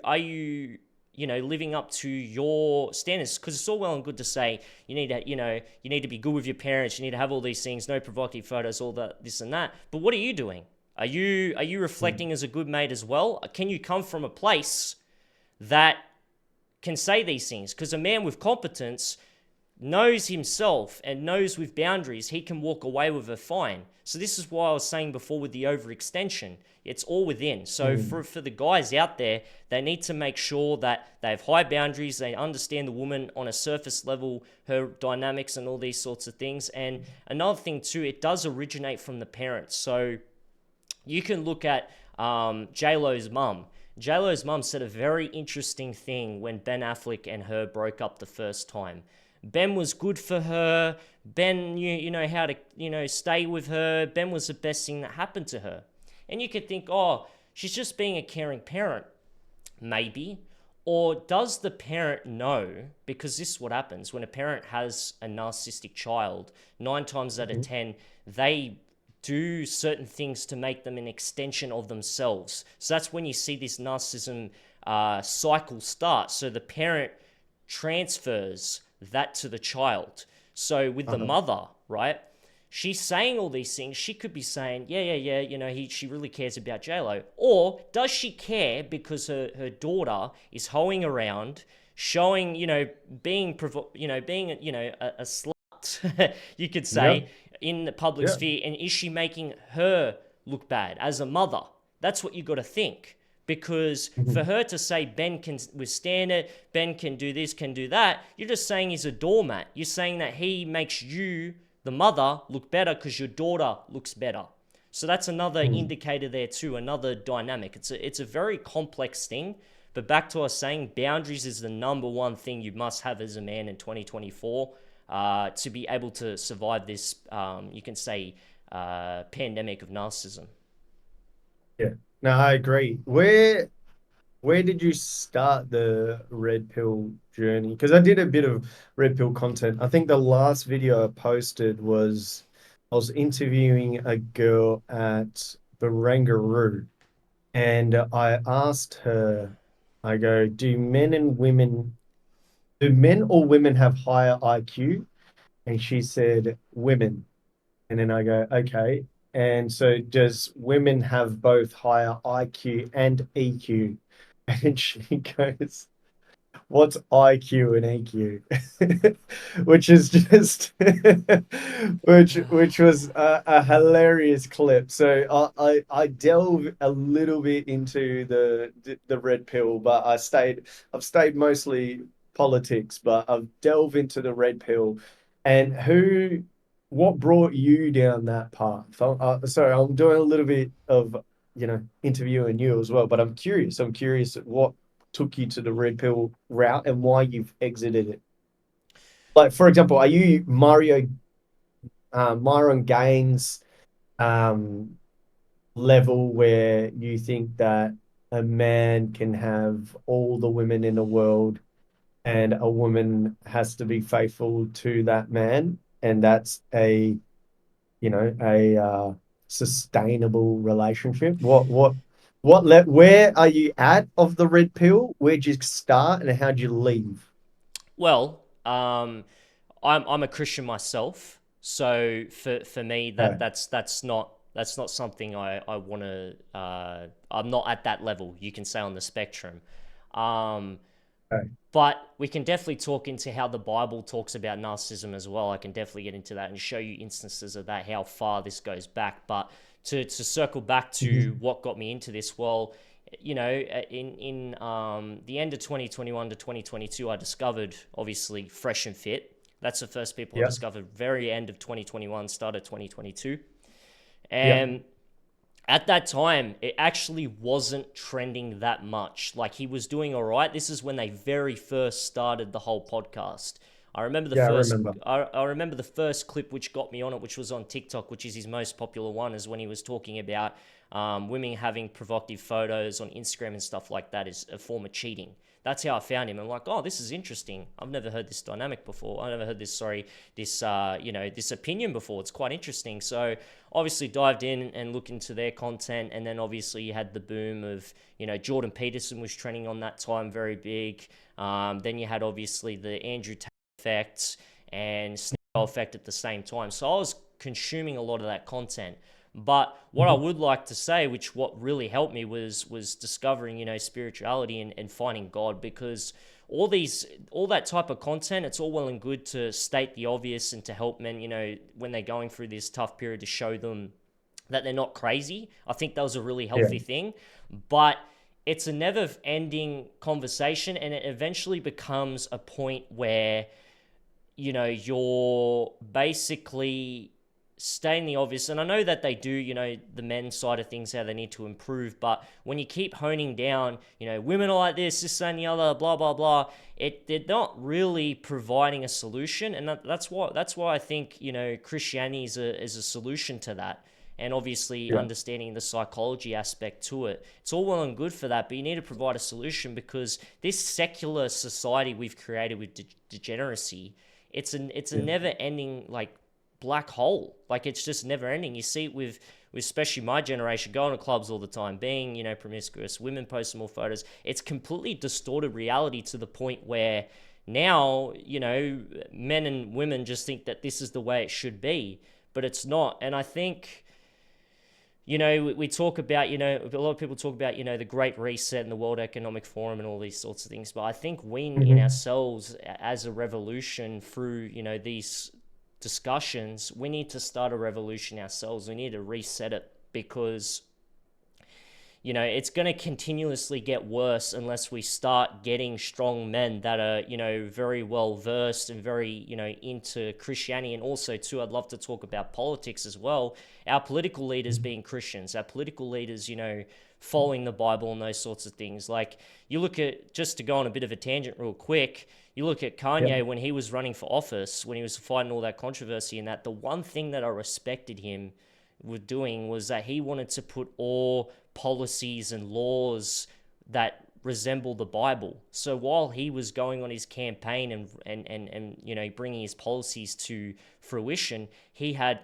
Speaker 2: are you living up to your standards? Because it's all well and good to say you need to be good with your parents, you need to have all these things, no provocative photos, all that, this and that. But what are you doing? Are you
Speaker 1: Mm.
Speaker 2: reflecting as a good mate as well? Can you come from a place that can say these things? Because a man with competence knows himself and knows with boundaries he can walk away with a fine. So this is why I was saying before with the overextension. It's all within. So
Speaker 1: Mm.
Speaker 2: for the guys out there, they need to make sure that they have high boundaries, they understand the woman on a surface level, her dynamics and all these sorts of things. And another thing too, it does originate from the parents. So you can look at J-Lo's mum. J-Lo's mum said a very interesting thing when Ben Affleck and her broke up the first time. Ben was good for her. Ben knew, how to, stay with her. Ben was the best thing that happened to her. And you could think, oh, she's just being a caring parent. Maybe. Or does the parent know? Because this is what happens when a parent has a narcissistic child, 9 times out of 10, they do certain things to make them an extension of themselves. So that's when you see this narcissism cycle start. So the parent transfers that to the child. So with the
Speaker 1: Uh-huh.
Speaker 2: mother, right? She's saying all these things. She could be saying, yeah, she really cares about JLo. Or does she care because her daughter is hoeing around, showing, being, a slut, you could
Speaker 1: Yeah.
Speaker 2: say, in the public
Speaker 1: Yeah.
Speaker 2: sphere, and is she making her look bad as a mother? That's what you got to think. Because for
Speaker 1: Mhm.
Speaker 2: her to say Ben can withstand it, Ben can do this, can do that, you're just saying he's a doormat. You're saying that he makes you, the mother, look better because your daughter looks better. So that's another
Speaker 1: Mm.
Speaker 2: indicator there too, another dynamic. It's a very complex thing, But back to us saying, boundaries is the number one thing you must have as a man in 2024 to be able to survive this, you can say, pandemic of narcissism.
Speaker 1: Yeah. No, I agree. Where did you start the red pill journey? Because I did a bit of red pill content. I think the last video I posted was I was interviewing a girl at the Rangaroo, and I asked her, I go, do men or women have higher IQ? And she said, women. And then I go, okay. And so does women have both higher IQ and EQ? And she goes, what's IQ and EQ? Which is just which was a hilarious clip. So I delve a little bit into the red pill, but I've stayed mostly politics, but I've delved into the red pill. And what brought you down that path? Sorry, I'm doing a little bit of interviewing you as well, but I'm curious. I'm curious what took you to the red pill route and why you've exited it. Like, for example, are you Myron Gaines um, level where you think that a man can have all the women in the world and a woman has to be faithful to that man, and that's a sustainable relationship? Where are you at of the red pill? Where'd you start and how'd you leave?
Speaker 2: Well, I'm a Christian myself, so for me
Speaker 1: Okay,
Speaker 2: that's not something I want to. I'm not at that level. You can say on the spectrum. Um,
Speaker 1: okay.
Speaker 2: But we can definitely talk into how the Bible talks about narcissism as well. I can definitely get into that and show you instances of that, how far this goes back. But to circle back to
Speaker 1: Mhm.
Speaker 2: what got me into this, well, in the end of 2021 to 2022, I discovered obviously Fresh and Fit. That's the first people I
Speaker 1: Yeah,
Speaker 2: discovered. Very end of 2021, start of 2022,
Speaker 1: yeah,
Speaker 2: and at that time, it actually wasn't trending that much. Like he was doing all right. This is when they very first started the whole podcast. I remember the
Speaker 1: yeah, I
Speaker 2: first.
Speaker 1: remember.
Speaker 2: I remember the first clip which got me on it, which was on TikTok, which is his most popular one, is when he was talking about women having provocative photos on Instagram and stuff like that is a form of cheating. That's how I found him. I'm like, oh, this is interesting. I've never heard this dynamic before. I've never heard this. Sorry, this opinion before. It's quite interesting. So obviously dived in and looked into their content, and then obviously you had the boom of Jordan Peterson was trending on that time, very big. Then you had obviously the Andrew Tate effect and Snell effect at the same time. So I was consuming a lot of that content. But what I
Speaker 1: Mhm.
Speaker 2: would like to say, which what really helped me was discovering, spirituality and finding God, because all that type of content, it's all well and good to state the obvious and to help men, when they're going through this tough period, to show them that they're not crazy. I think that was a really
Speaker 1: Yeah,
Speaker 2: healthy thing. But it's a never ending conversation, and it eventually becomes a point where you're basically stating the obvious. And I know that they do, the men's side of things, how they need to improve. But when you keep honing down, women are like this and the other, blah, blah, blah, they're not really providing a solution. And that's why I think, Christianity is a solution to that. And obviously
Speaker 1: yeah,
Speaker 2: understanding the psychology aspect to it. It's all well and good for that, but you need to provide a solution, because this secular society we've created with degeneracy, it's a
Speaker 1: yeah,
Speaker 2: never ending like black hole. Like it's just never ending. You see it with especially my generation going to clubs all the time, being promiscuous, women posting more photos. It's completely distorted reality to the point where now men and women just think that this is the way it should be, but it's not. And I think we talk about, a lot of people talk about, the Great Reset and the World Economic Forum and all these sorts of things. But I think we in
Speaker 1: mhm,
Speaker 2: ourselves as a revolution through, these discussions, we need to start a revolution ourselves. We need to reset it, because it's going to continuously get worse unless we start getting strong men that are, very well versed and very, into Christianity. And also, too, I'd love to talk about politics as well. Our political leaders being Christians, our political leaders, following the Bible and those sorts of things. Like, you look at, just to go on a bit of a tangent real quick, you look at
Speaker 1: Yeah.
Speaker 2: Kanye when he was running for office, when he was fighting all that controversy and that, the one thing that I respected him with doing was that he wanted to put all policies and laws that resemble the Bible. So while he was going on his campaign and bringing his policies to fruition, he had,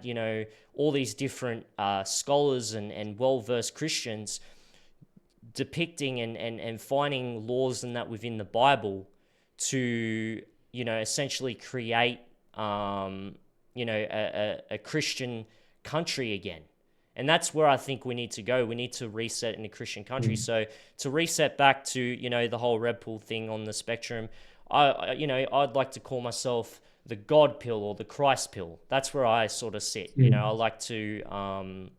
Speaker 2: all these different scholars and well-versed Christians depicting and finding laws and that within the Bible to, essentially create, a Christian country again. And that's where I think we need to go. We need to reset in a Christian country.
Speaker 1: Mm.
Speaker 2: So to reset back to, the whole red pill thing on the spectrum, I'd like to call myself the God pill or the Christ pill. That's where I sort of sit. I like to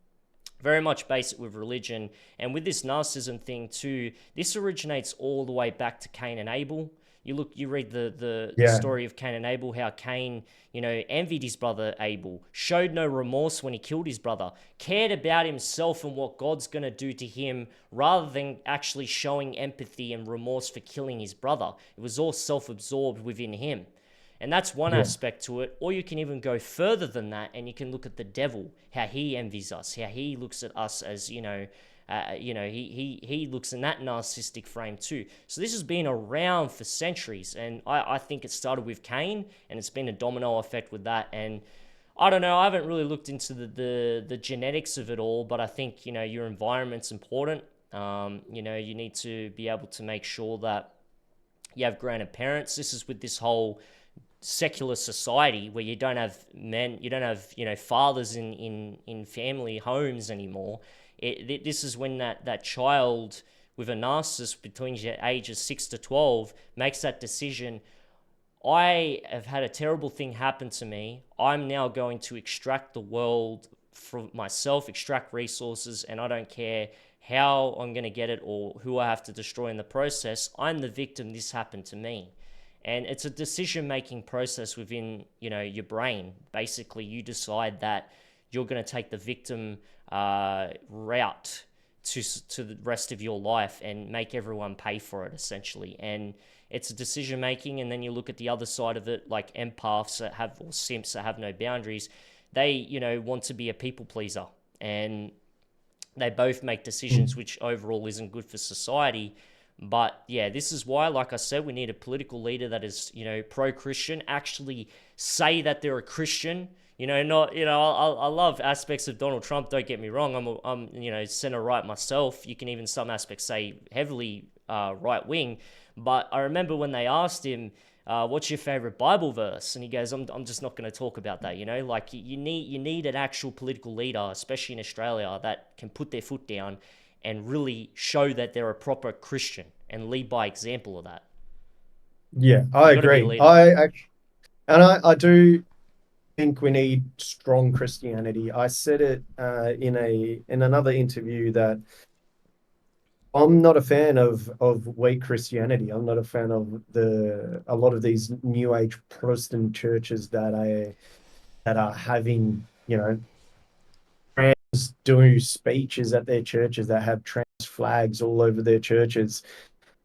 Speaker 2: very much base it with religion. And with this narcissism thing too, this originates all the way back to Cain and Abel. You read the
Speaker 1: Yeah.
Speaker 2: story of Cain and Abel, how Cain, envied his brother Abel, showed no remorse when he killed his brother, cared about himself and what God's going to do to him rather than actually showing empathy and remorse for killing his brother. It was all self-absorbed within him. And that's one
Speaker 1: Yeah.
Speaker 2: aspect to it. Or you can even go further than that and you can look at the devil, how he envies us, how he looks at us as, he looks in that narcissistic frame too. So this has been around for centuries, and I think it started with Cain, and it's been a domino effect with that. And I don't know, I haven't really looked into the genetics of it all, but I think, your environment's important. You need to be able to make sure that you have grandparents. This is with this whole secular society where you don't have men, you don't have, fathers in family homes anymore. This is when that child with a narcissist between the ages 6 to 12 makes that decision. I have had a terrible thing happen to me. I'm now going to extract the world from myself, extract resources, and I don't care how I'm going to get it or who I have to destroy in the process. I'm the victim. This happened to me. And it's a decision-making process within, your brain. Basically, you decide that you're going to take the victim route to the rest of your life and make everyone pay for it, essentially. And it's a decision-making, and then you look at the other side of it, like empaths that have, or simps that have no boundaries. They, want to be a people pleaser, and they both make decisions which overall isn't good for society. But yeah, this is why, like I said, we need a political leader that is, pro-Christian, actually say that they're a Christian. Not, I love aspects of Donald Trump, don't get me wrong. I'm center right myself. You can even some aspects say heavily right wing. But I remember when they asked him, what's your favorite Bible verse? And he goes, I'm just not going to talk about that. Like you need an actual political leader, especially in Australia, that can put their foot down and really show that they're a proper Christian and lead by example of that.
Speaker 1: Yeah, I
Speaker 2: You got to be a
Speaker 1: agree.
Speaker 2: leader.
Speaker 1: I do think we need strong Christianity. I said it in another interview that I'm not a fan of weak Christianity. I'm not a fan of a lot of these New Age Protestant churches that are having, trans do speeches at their churches that have trans flags all over their churches.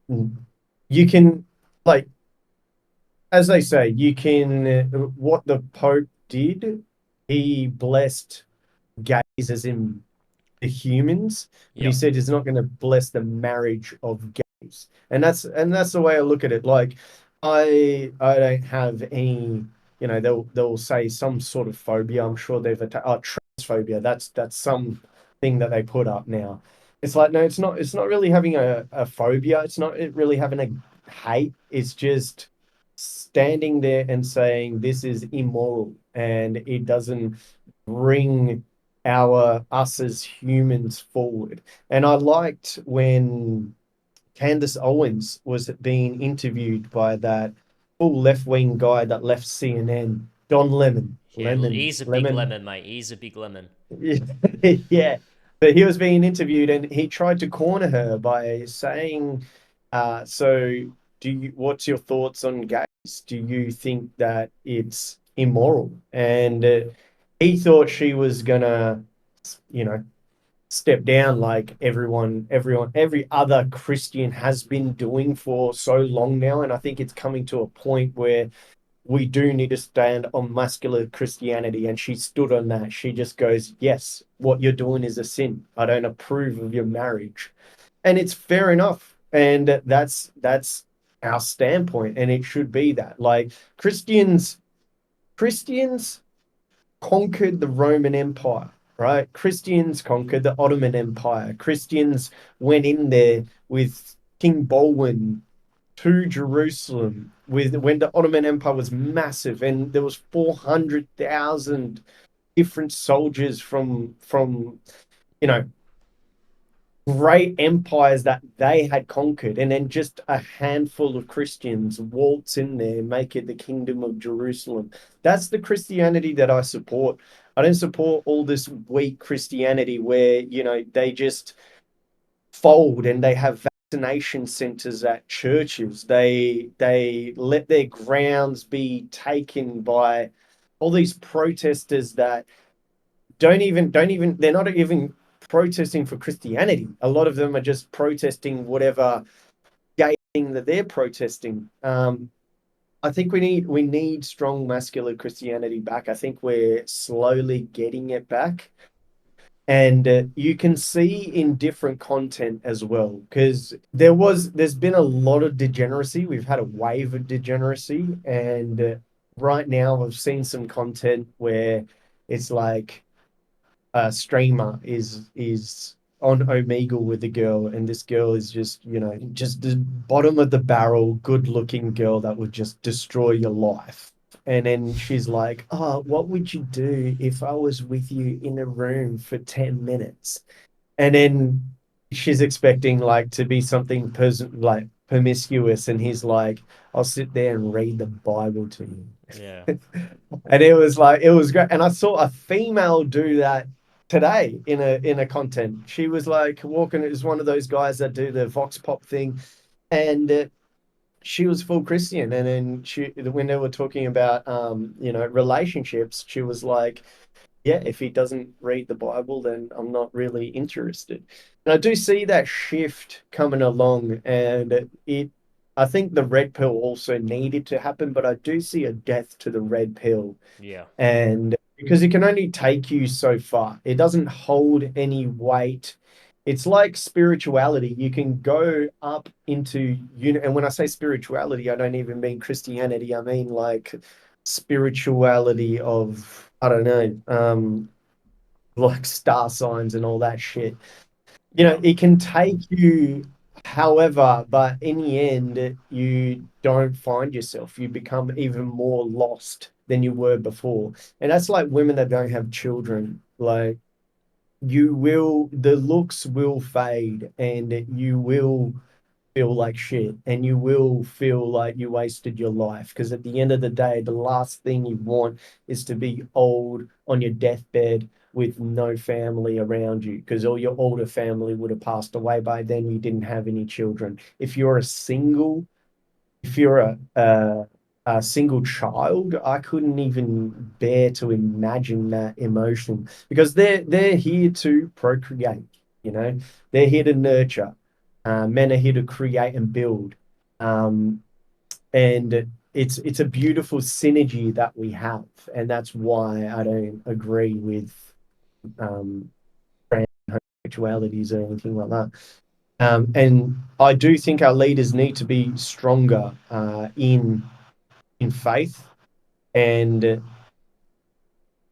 Speaker 1: You can, like, as they say, you can, what the Pope did, he blessed gays as in the humans, but he
Speaker 2: Yep.
Speaker 1: said he's not going to bless the marriage of gays. And that's the way I look at it. Like, I don't have any, they'll say some sort of phobia. I'm sure they've transphobia. That's some thing that they put up now. It's like, no, it's not really having a phobia. It's not really having a hate. It's just standing there and saying this is immoral and it doesn't bring us as humans forward. And I liked when Candace Owens was being interviewed by that full left-wing guy that left CNN, Don Lemon.
Speaker 2: Yeah,
Speaker 1: Lemon,
Speaker 2: he's a big
Speaker 1: Lemon.
Speaker 2: lemon, mate. He's a big lemon.
Speaker 1: Yeah. But he was being interviewed and he tried to corner her by saying, so what's your thoughts on gays? Do you think that it's immoral? And he thought she was gonna, you know, step down like every other Christian has been doing for so long now. And I think it's coming to a point where we do need to stand on muscular Christianity. And she stood on that. She just goes, yes, what you're doing is a sin. I don't approve of your marriage. And it's fair enough. And that's our standpoint. And it should be that. Like Christians conquered the Roman Empire, right? Christians conquered the Ottoman Empire. Christians went in there with King Baldwin to Jerusalem with when the Ottoman Empire was massive and there was 400,000 different soldiers from you know great empires that they had conquered, and then just a handful of Christians waltz in there and make it the kingdom of Jerusalem. That's the Christianity that I support. I don't support all this weak Christianity where they just fold and they have vaccination centers at churches. They let their grounds be taken by all these protesters that don't even they're not even protesting for Christianity. A lot of them are just protesting whatever gay thing that they're protesting. I think we need strong masculine Christianity back. I think we're slowly getting it back. And you can see in different content as well, because there's been a lot of degeneracy. We've had a wave of degeneracy, and right now I've seen some content where it's like a streamer is on Omegle with a girl, and this girl is just the bottom of the barrel, good looking girl that would just destroy your life. And then she's like, "Oh, what would you do if I was with you in a room for 10 minutes?" And then she's expecting like to be something like promiscuous, and he's like, "I'll sit there and read the Bible to you."
Speaker 2: Yeah.
Speaker 1: And it was like it was great. And I saw a female do that today in a content. She was like walking. It was one of those guys that do the vox pop thing, and she was full Christian. And then when they were talking about relationships, she was like, yeah, if he doesn't read the Bible, then I'm not really interested. And I do see that shift coming along, and I think the red pill also needed to happen, but I do see a death to the red pill,
Speaker 2: Yeah.
Speaker 1: and because it can only take you so far, it doesn't hold any weight. It's like spirituality. You can go up into and when I say spirituality, I don't even mean Christianity. I mean like spirituality of, I don't know, like star signs and all that shit.
Speaker 2: Yeah.
Speaker 1: It can take you however, but in the end, you don't find yourself. You become even more lost than you were before. And that's like women that don't have children. Like, the looks will fade, and you will feel like shit, and you will feel like you wasted your life, because at the end of the day, the last thing you want is to be old on your deathbed with no family around you, because all your older family would have passed away by then. You didn't have any children. If you're a single child, I couldn't even bear to imagine that emotion, because they're here to procreate, you know, they're here to nurture. Men are here to create and build. Um, and it's a beautiful synergy that we have, and that's why I don't agree with um, sexualities or anything like that. And I do think our leaders need to be stronger in faith, and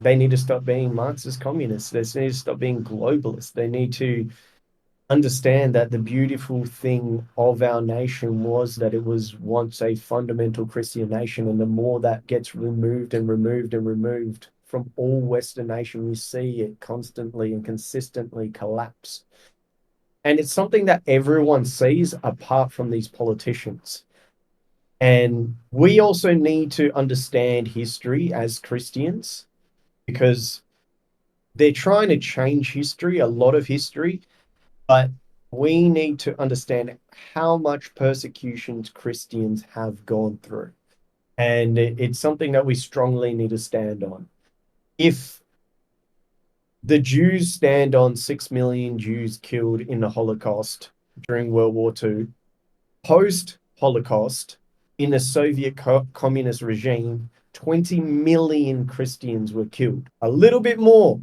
Speaker 1: they need to stop being Marxist communists. They need to stop being globalists. They need to understand that the beautiful thing of our nation was that it was once a fundamental Christian nation, and the more that gets removed and removed and removed from all Western nations, we see it constantly and consistently collapse. And it's something that everyone sees apart from these politicians. And we also need to understand history as Christians, because they're trying to change history, a lot of history, but we need to understand how much persecutions Christians have gone through. And it's something that we strongly need to stand on. If the Jews stand on 6 million Jews killed in the Holocaust during World War II, post Holocaust, in the Soviet communist regime, 20 million Christians were killed. A little bit more,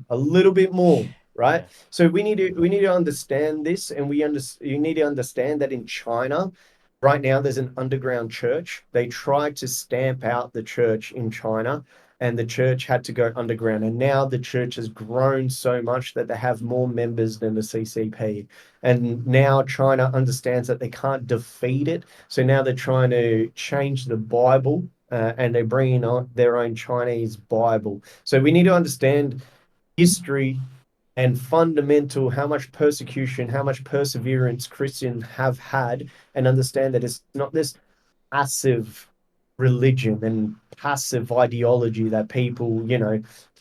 Speaker 1: right?
Speaker 2: Yeah.
Speaker 1: So we need to understand this, and you need to understand that in China, right now there's an underground church. They tried to stamp out the church in China, and the church had to go underground. And now the church has grown so much that they have more members than the CCP. And now China understands that they can't defeat it, so now they're trying to change the Bible, and they're bringing on their own Chinese Bible. So we need to understand history and fundamental how much persecution, how much perseverance Christians have had, and understand that it's not this passive religion and passive ideology that people,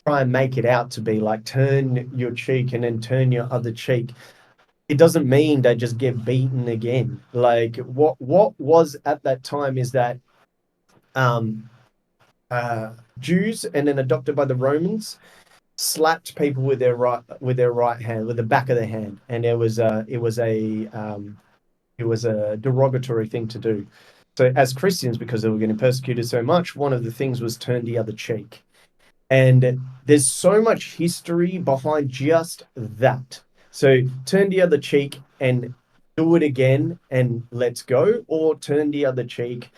Speaker 1: try and make it out to be, like turn your cheek and then turn your other cheek. It doesn't mean they just get beaten again. Like what was at that time is that um Jews, and then adopted by the Romans, slapped people with their right hand, with the back of their hand, and it was a derogatory thing to do. So as Christians, because they were getting persecuted so much, one of the things was turn the other cheek. And there's so much history behind just that. So turn the other cheek and do it again and let's go, or turn the other cheek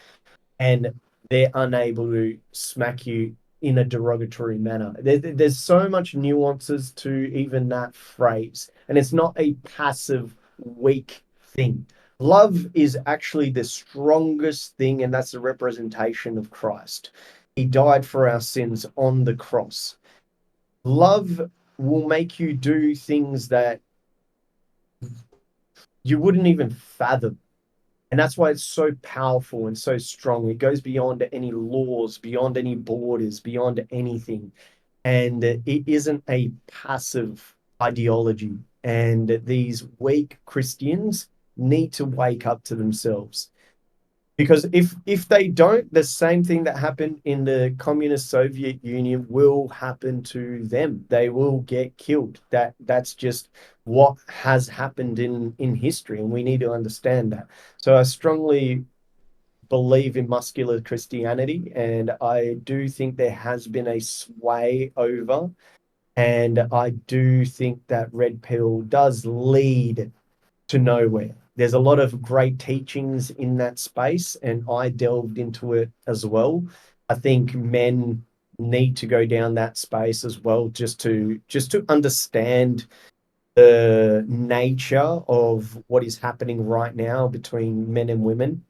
Speaker 1: and they're unable to smack you in a derogatory manner. There's so much nuances to even that phrase, and it's not a passive, weak thing. Love is actually the strongest thing, and that's the representation of Christ. He died for our sins on the cross. Love will make you do things that you wouldn't even fathom. And that's why it's so powerful and so strong. It goes beyond any laws, beyond any borders, beyond anything. And it isn't a passive ideology. And these weak Christians need to wake up to themselves. Because if they don't, the same thing that happened in the communist Soviet Union will happen to them. They will get killed. That's just what has happened in history, and we need to understand that. So I strongly believe in muscular Christianity, and I do think there has been a sway over, and I do think that red pill does lead to nowhere. There's a lot of great teachings in that space, and I delved into it as well. I think men need to go down that space as well, just to understand the nature of what is happening right now between men and women,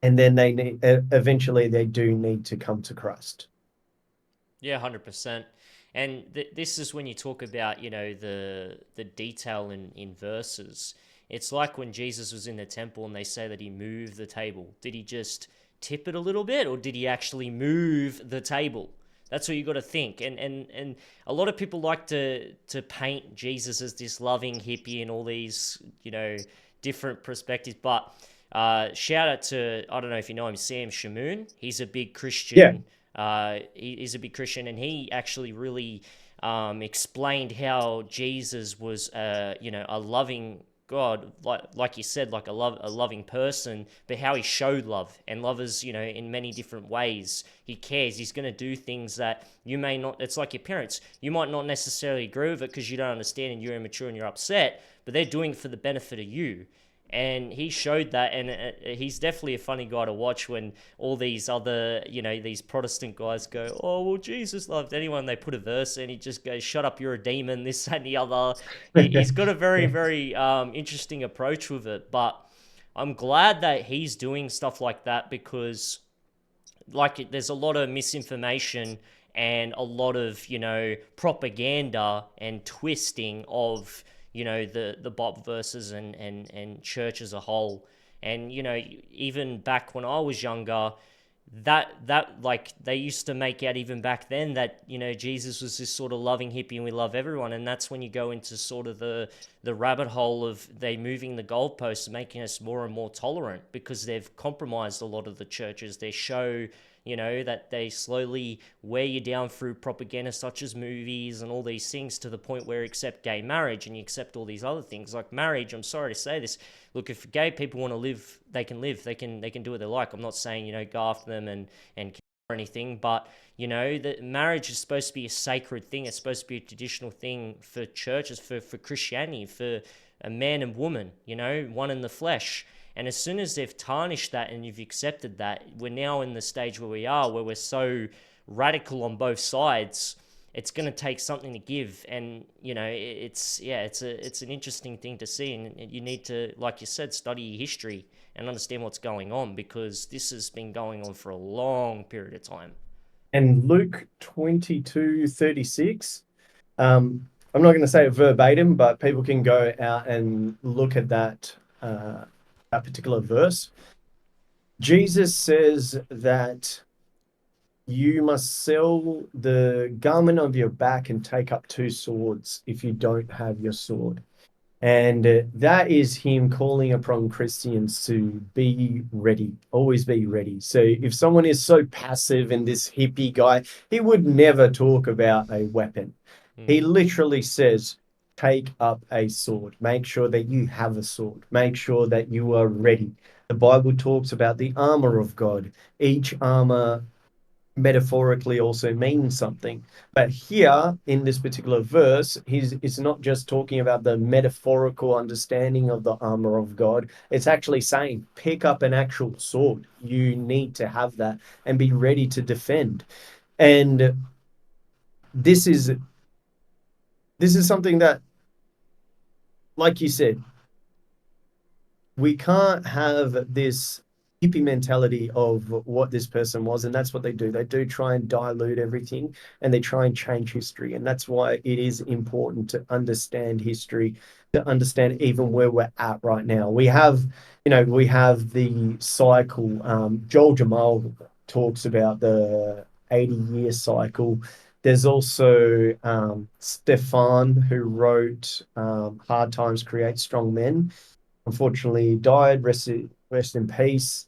Speaker 1: and then they need, eventually they do need to come to Christ.
Speaker 2: Yeah, 100%. And this is when you talk about, the detail in verses. It's like when Jesus was in the temple and they say that he moved the table. Did he just tip it a little bit, or did he actually move the table? That's what you got to think. And a lot of people like to paint Jesus as this loving hippie and all these, different perspectives. But shout out to, I don't know if you know him, Sam Shamoon. He's a big
Speaker 1: Yeah,
Speaker 2: Christian. He's a big Christian, and he actually really explained how Jesus was, a loving God, like you said, like a loving person, but how he showed love, and love is, in many different ways. He cares. He's going to do things that you may not. It's like your parents. You might not necessarily agree with it because you don't understand and you're immature and you're upset, but they're doing it for the benefit of you. And he showed that, and he's definitely a funny guy to watch when all these other, these Protestant guys go, oh, well, Jesus loved anyone. They put a verse and he just goes, shut up, you're a demon, this and the other. He's got a very, very interesting approach with it. But I'm glad that he's doing stuff like that because, like, there's a lot of misinformation and a lot of, propaganda and twisting of, the Bible verses and church as a whole. And, even back when I was younger, that like they used to make out even back then that Jesus was this sort of loving hippie and we love everyone, and that's when you go into sort of the rabbit hole of they moving the goalposts, making us more and more tolerant because they've compromised a lot of the churches. They show that they slowly wear you down through propaganda such as movies and all these things to the point where you accept gay marriage and you accept all these other things like marriage. I'm sorry to say this. Look, if gay people want to live, they can live. They can do what they like. I'm not saying go after them and or anything, but that marriage is supposed to be a sacred thing. It's supposed to be a traditional thing for churches, for Christianity, for a man and woman, one in the flesh. And as soon as they've tarnished that and you've accepted that, we're now in the stage where we are, where we're so radical on both sides. It's going to take something to give, and it's an interesting thing to see, and you need to, like you said, study history and understand what's going on because this has been going on for a long period of time.
Speaker 1: And Luke 22:36. I'm not going to say it verbatim, but people can go out and look at that particular verse. Jesus says that you must sell the garment of your back and take up two swords if you don't have your sword. And that is him calling upon Christians to be ready, always be ready. So if someone is so passive and this hippie guy, he would never talk about a weapon. He literally says, take up a sword. Make sure that you have a sword. Make sure that you are ready. The Bible talks about the armor of God. Each armor metaphorically also means something. But here in this particular verse, it's not just talking about the metaphorical understanding of the armor of God. It's actually saying, pick up an actual sword. You need to have that and be ready to defend. And this is something that, like you said, we can't have this hippie mentality of what this person was, and that's what they do. They do try and dilute everything, and they try and change history, and that's why it is important to understand history, to understand even where we're at right now. We have the cycle. Joel Jamal talks about the 80-year cycle. There's also Stefan, who wrote Hard Times Create Strong Men. Unfortunately, he died. Rest in peace.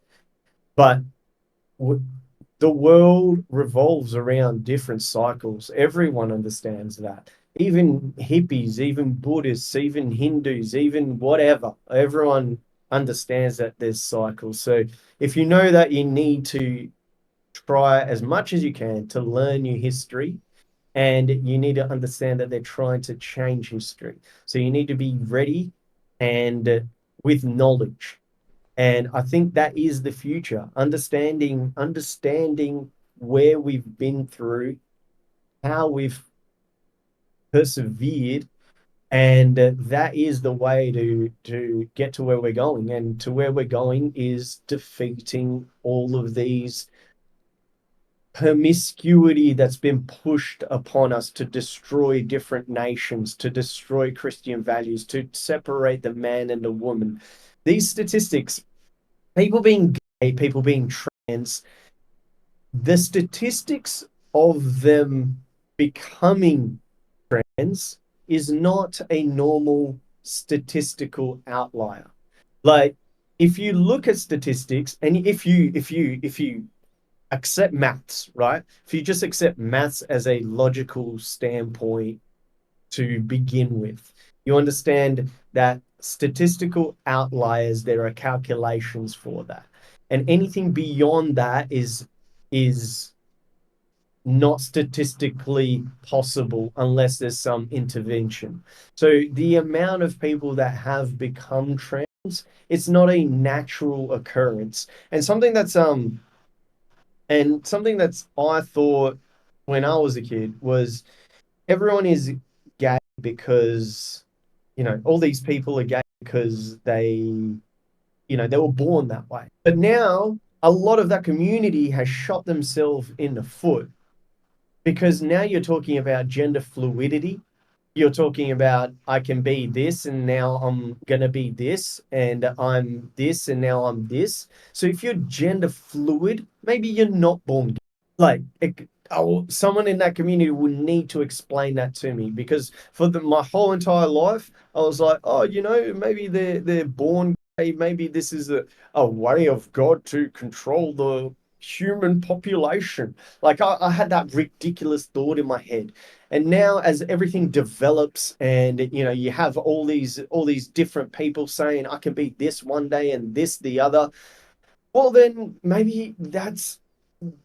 Speaker 1: But the world revolves around different cycles. Everyone understands that. Even hippies, even Buddhists, even Hindus, even whatever. Everyone understands that there's cycles. So if you know that, you need to try as much as you can to learn your history, and you need to understand that they're trying to change history. So you need to be ready and with knowledge. And I think that is the future. Understanding where we've been through, how we've persevered, and that is the way to get to where we're going. And to where we're going is defeating all of these promiscuity that's been pushed upon us to destroy different nations, to destroy Christian values, to separate the man and the woman. These statistics, people being gay, people being trans, the statistics of them becoming trans is not a normal statistical outlier. Like, if you look at statistics, and if you accept maths, right? If you just accept maths as a logical standpoint to begin with, you understand that statistical outliers, there are calculations for that. And anything beyond that is not statistically possible unless there's some intervention. So the amount of people that have become trans, it's not a natural occurrence. And something that's I thought when I was a kid was everyone is gay because, all these people are gay because they were born that way. But now a lot of that community has shot themselves in the foot because now you're talking about gender fluidity. you're talking about I can be this and now I'm gonna be this, and I'm this and now I'm this. So if you're gender fluid, maybe you're not born gay. Like someone in that community would need to explain that to me, because for my whole entire life I was like, oh, maybe they're born gay, maybe this is a way of God to control the human population. Like I had that ridiculous thought in my head. And now as everything develops, and you have all these different people saying I can be this one day and this the other, well then maybe that's,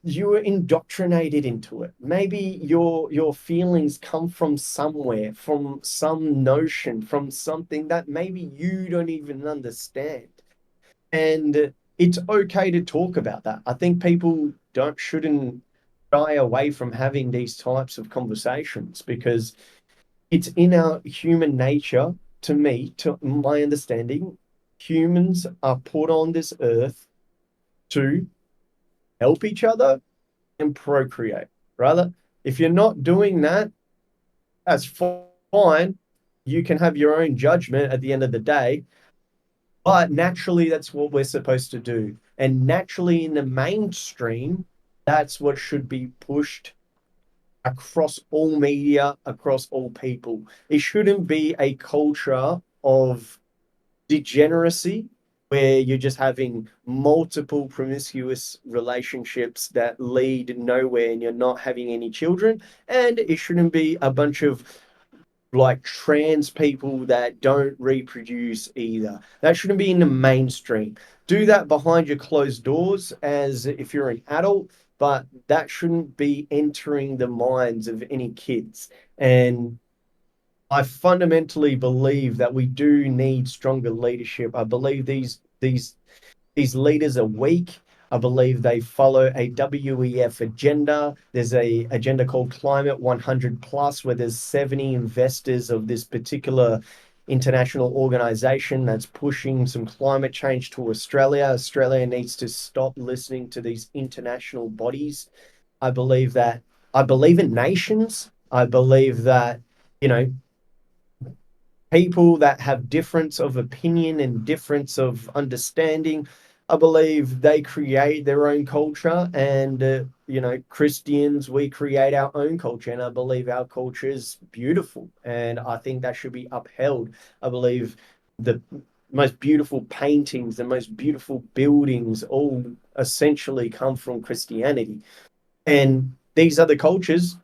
Speaker 1: you were indoctrinated into it. Maybe your feelings come from somewhere, from some notion, from something that maybe you don't even understand. And it's okay to talk about that. I think people don't shouldn't shy away from having these types of conversations, because it's in our human nature. To me, to my understanding, humans are put on this earth to help each other and procreate. Rather, if you're not doing that, that's fine. You can have your own judgment at the end of the day, but naturally, that's what we're supposed to do. And naturally, in the mainstream, that's what should be pushed across all media, across all people. It shouldn't be a culture of degeneracy where you're just having multiple promiscuous relationships that lead nowhere and you're not having any children. And it shouldn't be a bunch of like trans people that don't reproduce either. That shouldn't be in the mainstream. Do that behind your closed doors as if you're an adult, but that shouldn't be entering the minds of any kids. And I fundamentally believe that we do need stronger leadership. I believe these leaders are weak. I believe they follow a WEF agenda. There's a agenda called Climate 100 Plus, where there's 70 investors of this particular international organization that's pushing some climate change to Australia. Australia needs to stop listening to these international bodies. I believe that I believe in nations. I believe that, you know, people that have difference of opinion and difference of understanding, I believe they create their own culture. And Christians, we create our own culture, and I believe our culture is beautiful, and I think that should be upheld. I believe the most beautiful paintings, the most beautiful buildings all essentially come from Christianity. And these other cultures,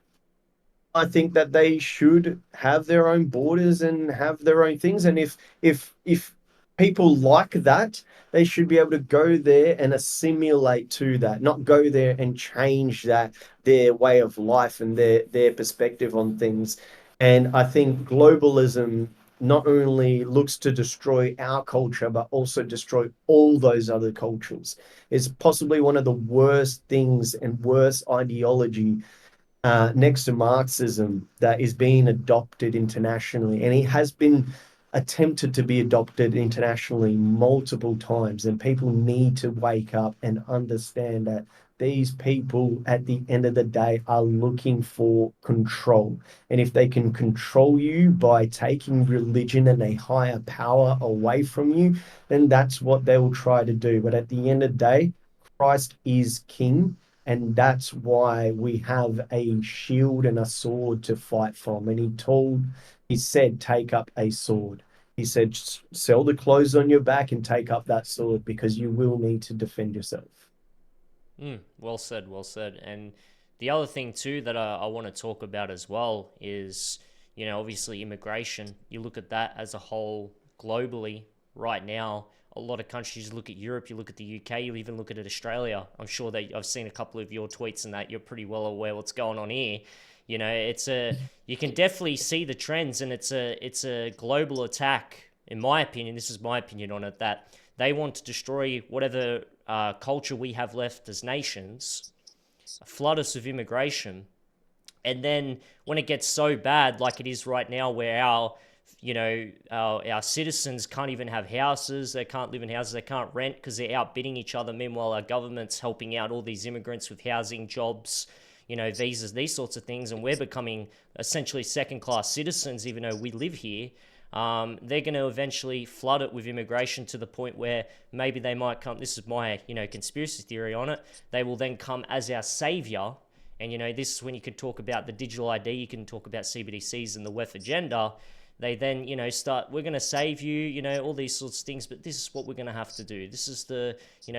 Speaker 1: I think that they should have their own borders and have their own things. And if people like that, they should be able to go there and assimilate to that, not go there and change that, their way of life and their perspective on things. And I think globalism not only looks to destroy our culture, but also destroy all those other cultures. It's possibly one of the worst things and worst ideology, next to Marxism, that is being adopted internationally. And it has been attempted to be adopted internationally multiple times. And people need to wake up and understand that these people, at the end of the day, are looking for control. And if they can control you by taking religion and a higher power away from you, then that's what they will try to do. But at the end of the day, Christ is king, and that's why we have a shield and a sword to fight from. And he said, take up a sword. He said, sell the clothes on your back and take up that sword, because you will need to defend yourself.
Speaker 2: Well said, well said. And the other thing too that I want to talk about as well is, obviously immigration. You look at that as a whole globally right now. A lot of countries, look at Europe, you look at the UK, you even look at Australia. I'm sure that I've seen a couple of your tweets and that you're pretty well aware what's going on here. You can definitely see the trends, and it's a global attack. In my opinion, this is my opinion on it, that they want to destroy whatever culture we have left as nations, flood us with immigration, and then when it gets so bad, like it is right now, where our citizens can't even have houses, they can't live in houses, they can't rent because they're outbidding each other. Meanwhile, our government's helping out all these immigrants with housing, jobs, visas, these sorts of things, and we're becoming essentially second-class citizens, even though we live here. They're going to eventually flood it with immigration to the point where maybe they might come. This is my, conspiracy theory on it. They will then come as our savior. And, this is when you could talk about the digital ID, you can talk about CBDCs and the WEF agenda. They then, start, we're going to save you, all these sorts of things, but this is what we're going to have to do. This is the, you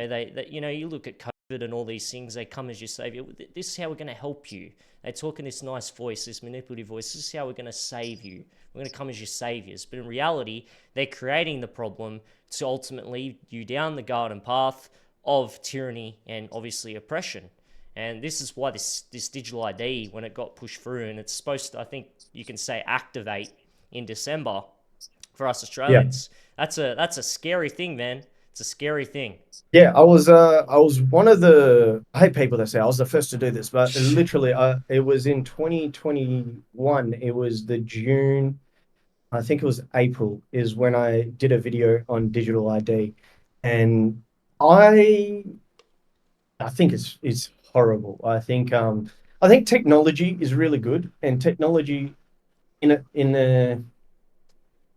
Speaker 2: look at COVID and all these things, they come as your savior. This is how we're going to help you. They talk in this nice voice, this manipulative voice. This is how we're going to save you. We're going to come as your saviors. But in reality, they're creating the problem to ultimately lead you down the garden path of tyranny and obviously oppression. And this is why this digital ID, when it got pushed through, and it's supposed to, I think you can say, activate in December for us Australians. That's a scary thing, man. It's a scary thing.
Speaker 1: Yeah, I was one of the, I hate people that say I was the first to do this, but literally it was in 2021. It was the June, I think it was April, is when I did a video on digital ID. And I I think it's horrible. I think technology is really good, and technology how to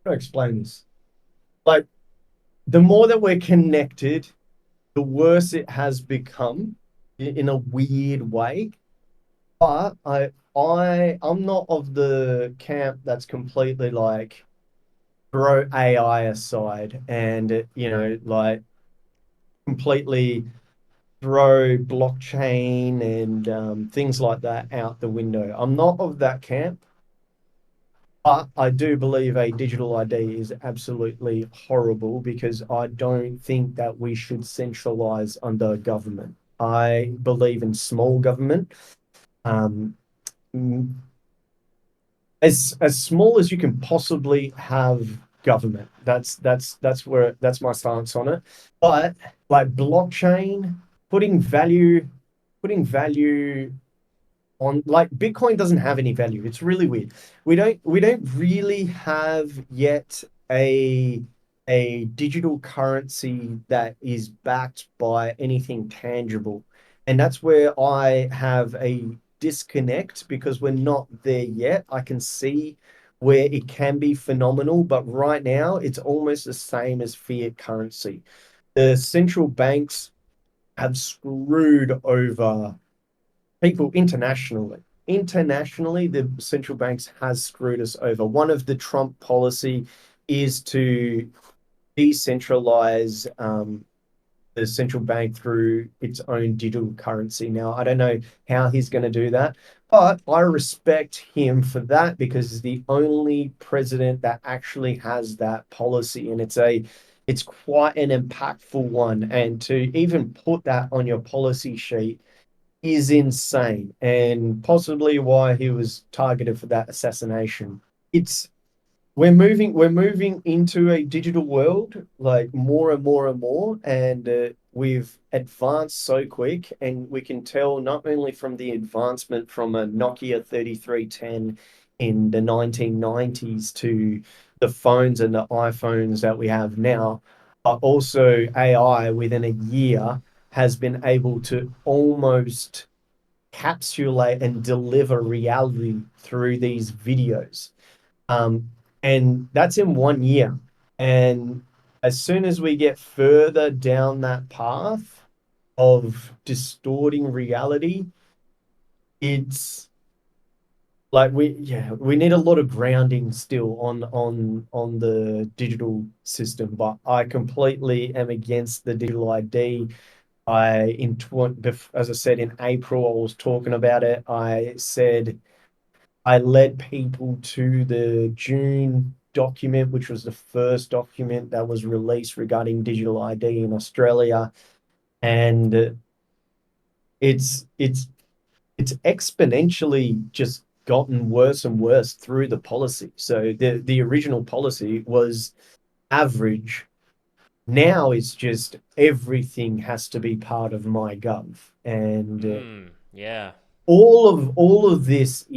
Speaker 1: explain this? Like, the more that we're connected, the worse it has become in a weird way. But I'm not of the camp that's completely like throw AI aside and like completely throw blockchain and things like that out the window. I'm not of that camp, but I do believe a digital ID is absolutely horrible because I don't think that we should centralize under government. I believe in small government. Um, as small as you can possibly have government. That's my stance on it. But like blockchain, putting value, putting value on, like, Bitcoin doesn't have any value. It's really weird. We don't really have yet a digital currency that is backed by anything tangible. And that's where I have a disconnect because we're not there yet. I can see where it can be phenomenal, but right now it's almost the same as fiat currency. The central banks have screwed over people internationally. Internationally, the central banks has screwed us over. One of the Trump policy is to decentralize the central bank through its own digital currency. Now, I don't know how he's going to do that, but I respect him for that because he's the only president that actually has that policy, and it's quite an impactful one. And to even put that on your policy sheet is insane, and possibly why he was targeted for that assassination. It's we're moving into a digital world, like, more and more and more, and we've advanced so quick, and we can tell not only from the advancement from a Nokia 3310 in the 1990s to the phones and the iPhones that we have now, but also AI within a year has been able to almost capsulate and deliver reality through these videos. Um, and that's in 1 year. And as soon as we get further down that path of distorting reality, it's like we need a lot of grounding still on the digital system. But I completely am against the digital ID. As I said, in April, I was talking about it. I said I led people to the June document, which was the first document that was released regarding digital ID in Australia, and it's it's exponentially just gotten worse and worse through the policy. So the original policy was average. Now it's just everything has to be part of my gov, and
Speaker 2: Yeah.
Speaker 1: all of this.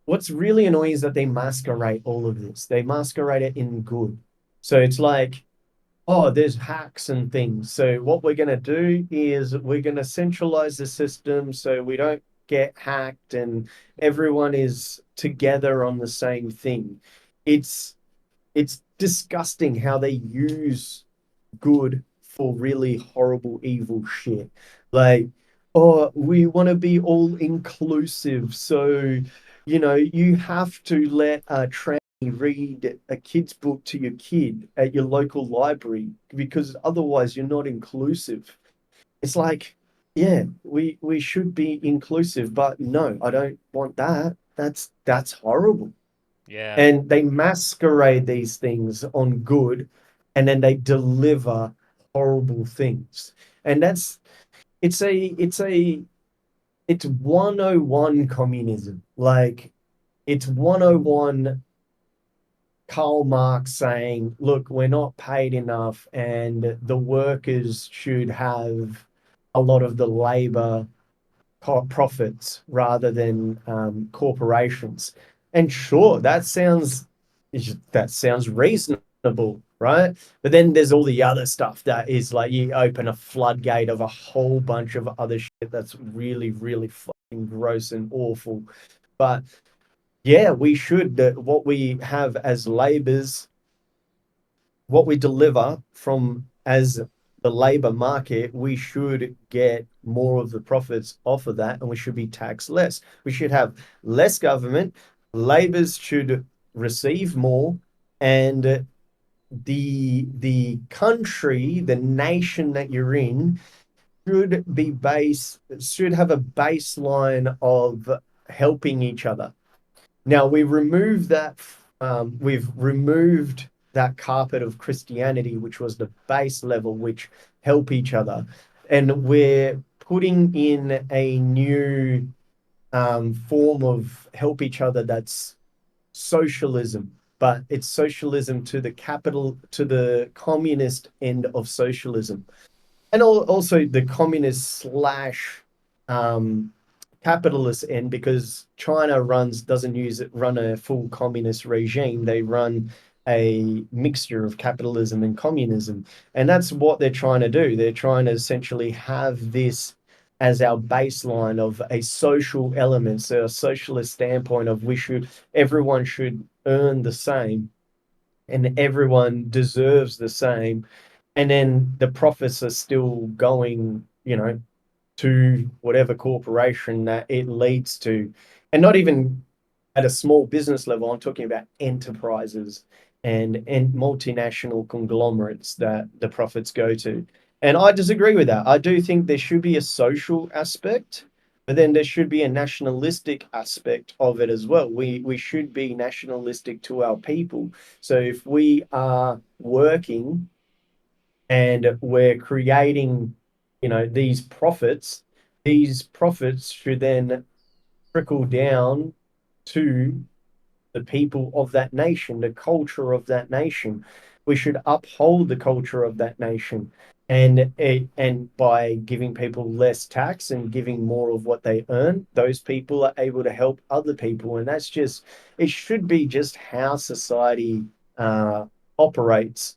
Speaker 1: What's really annoying is that they masquerade all of this. They masquerade it in good. So it's like oh, there's hacks and things. So what we're going to do is we're going to centralize the system so we don't get hacked and everyone is together on the same thing. It's it's disgusting how they use good for really horrible, evil shit. Like, oh, we want to be all inclusive. So, you have to let a tranny read a kid's book to your kid at your local library because otherwise you're not inclusive. It's like, yeah, we should be inclusive, but no, I don't want that. That's horrible.
Speaker 2: Yeah.
Speaker 1: And they masquerade these things on good, and then they deliver horrible things. And it's 101 communism. Like, it's 101 Karl Marx saying, look, we're not paid enough and the workers should have a lot of the labor profits rather than corporations. And sure, that sounds reasonable, right? But then there's all the other stuff that is like you open a floodgate of a whole bunch of other shit that's really, really fucking gross and awful. But yeah, we should. What we have as labors, what we deliver from as the labor market, we should get more of the profits off of that, and we should be taxed less. We should have less government. Labors should receive more, and the country, the nation that you're in, should have a baseline of helping each other. Now we've removed that carpet of Christianity, which was the base level, which help each other, and we're putting in a new form of help each other that's socialism, but it's socialism to the communist end of socialism, and also the communist slash um, capitalist end, because China doesn't run a full communist regime. They run a mixture of capitalism and communism, and that's what they're trying to do. They're trying to essentially have this as our baseline of a social element, so a socialist standpoint of everyone should earn the same and everyone deserves the same, and then the profits are still going, to whatever corporation that it leads to. And not even at a small business level, I'm talking about enterprises and multinational conglomerates that the profits go to. And I disagree with that. I do think there should be a social aspect, but then there should be a nationalistic aspect of it as well. We should be nationalistic to our people. So if we are working and we're creating, these profits should then trickle down to the people of that nation, the culture of that nation. We should uphold the culture of that nation. And by giving people less tax and giving more of what they earn, those people are able to help other people. And it should be just how society operates.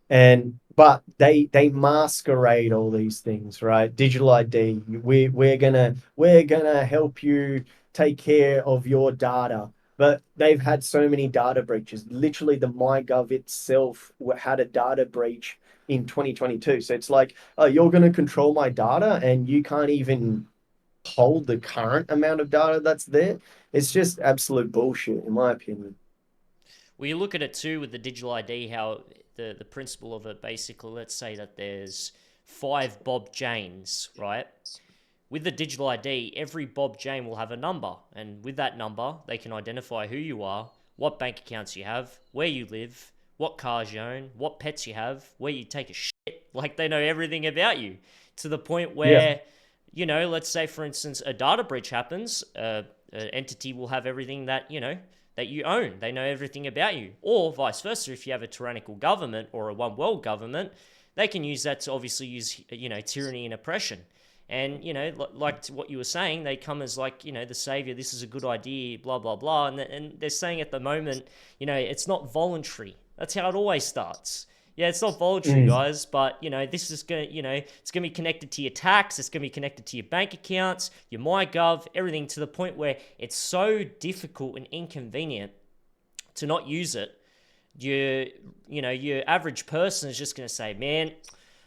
Speaker 1: But they masquerade all these things, right? Digital ID. We're gonna help you take care of your data. But they've had so many data breaches. Literally, the MyGov itself had a data breach in 2022. So it's like, oh, you're going to control my data and you can't even hold the current amount of data that's there. It's just absolute bullshit, in my opinion.
Speaker 2: Well, you look at it too with the digital ID, how the principle of it basically, let's say that there's five Bob Janes, right? With the digital ID, every Bob Jane will have a number. And with that number, they can identify who you are, what bank accounts you have, where you live, what cars you own, what pets you have, where you take a shit. Like they know everything about you to the point
Speaker 1: Yeah.
Speaker 2: where, let's say, for instance, a data breach happens, an entity will have everything that you own. They know everything about you. Or vice versa, if you have a tyrannical government or a one world government, they can use that to obviously use, tyranny and oppression. And, like what you were saying, they come as like, the savior, this is a good idea, blah, blah, blah. And they're saying at the moment, it's not voluntary. That's how it always starts. Yeah, it's not voluntary,
Speaker 1: Mm.
Speaker 2: guys, but this is gonna, it's gonna be connected to your tax, it's gonna be connected to your bank accounts, your MyGov, everything, to the point where it's so difficult and inconvenient to not use it. Your, your average person is just gonna say, "Man,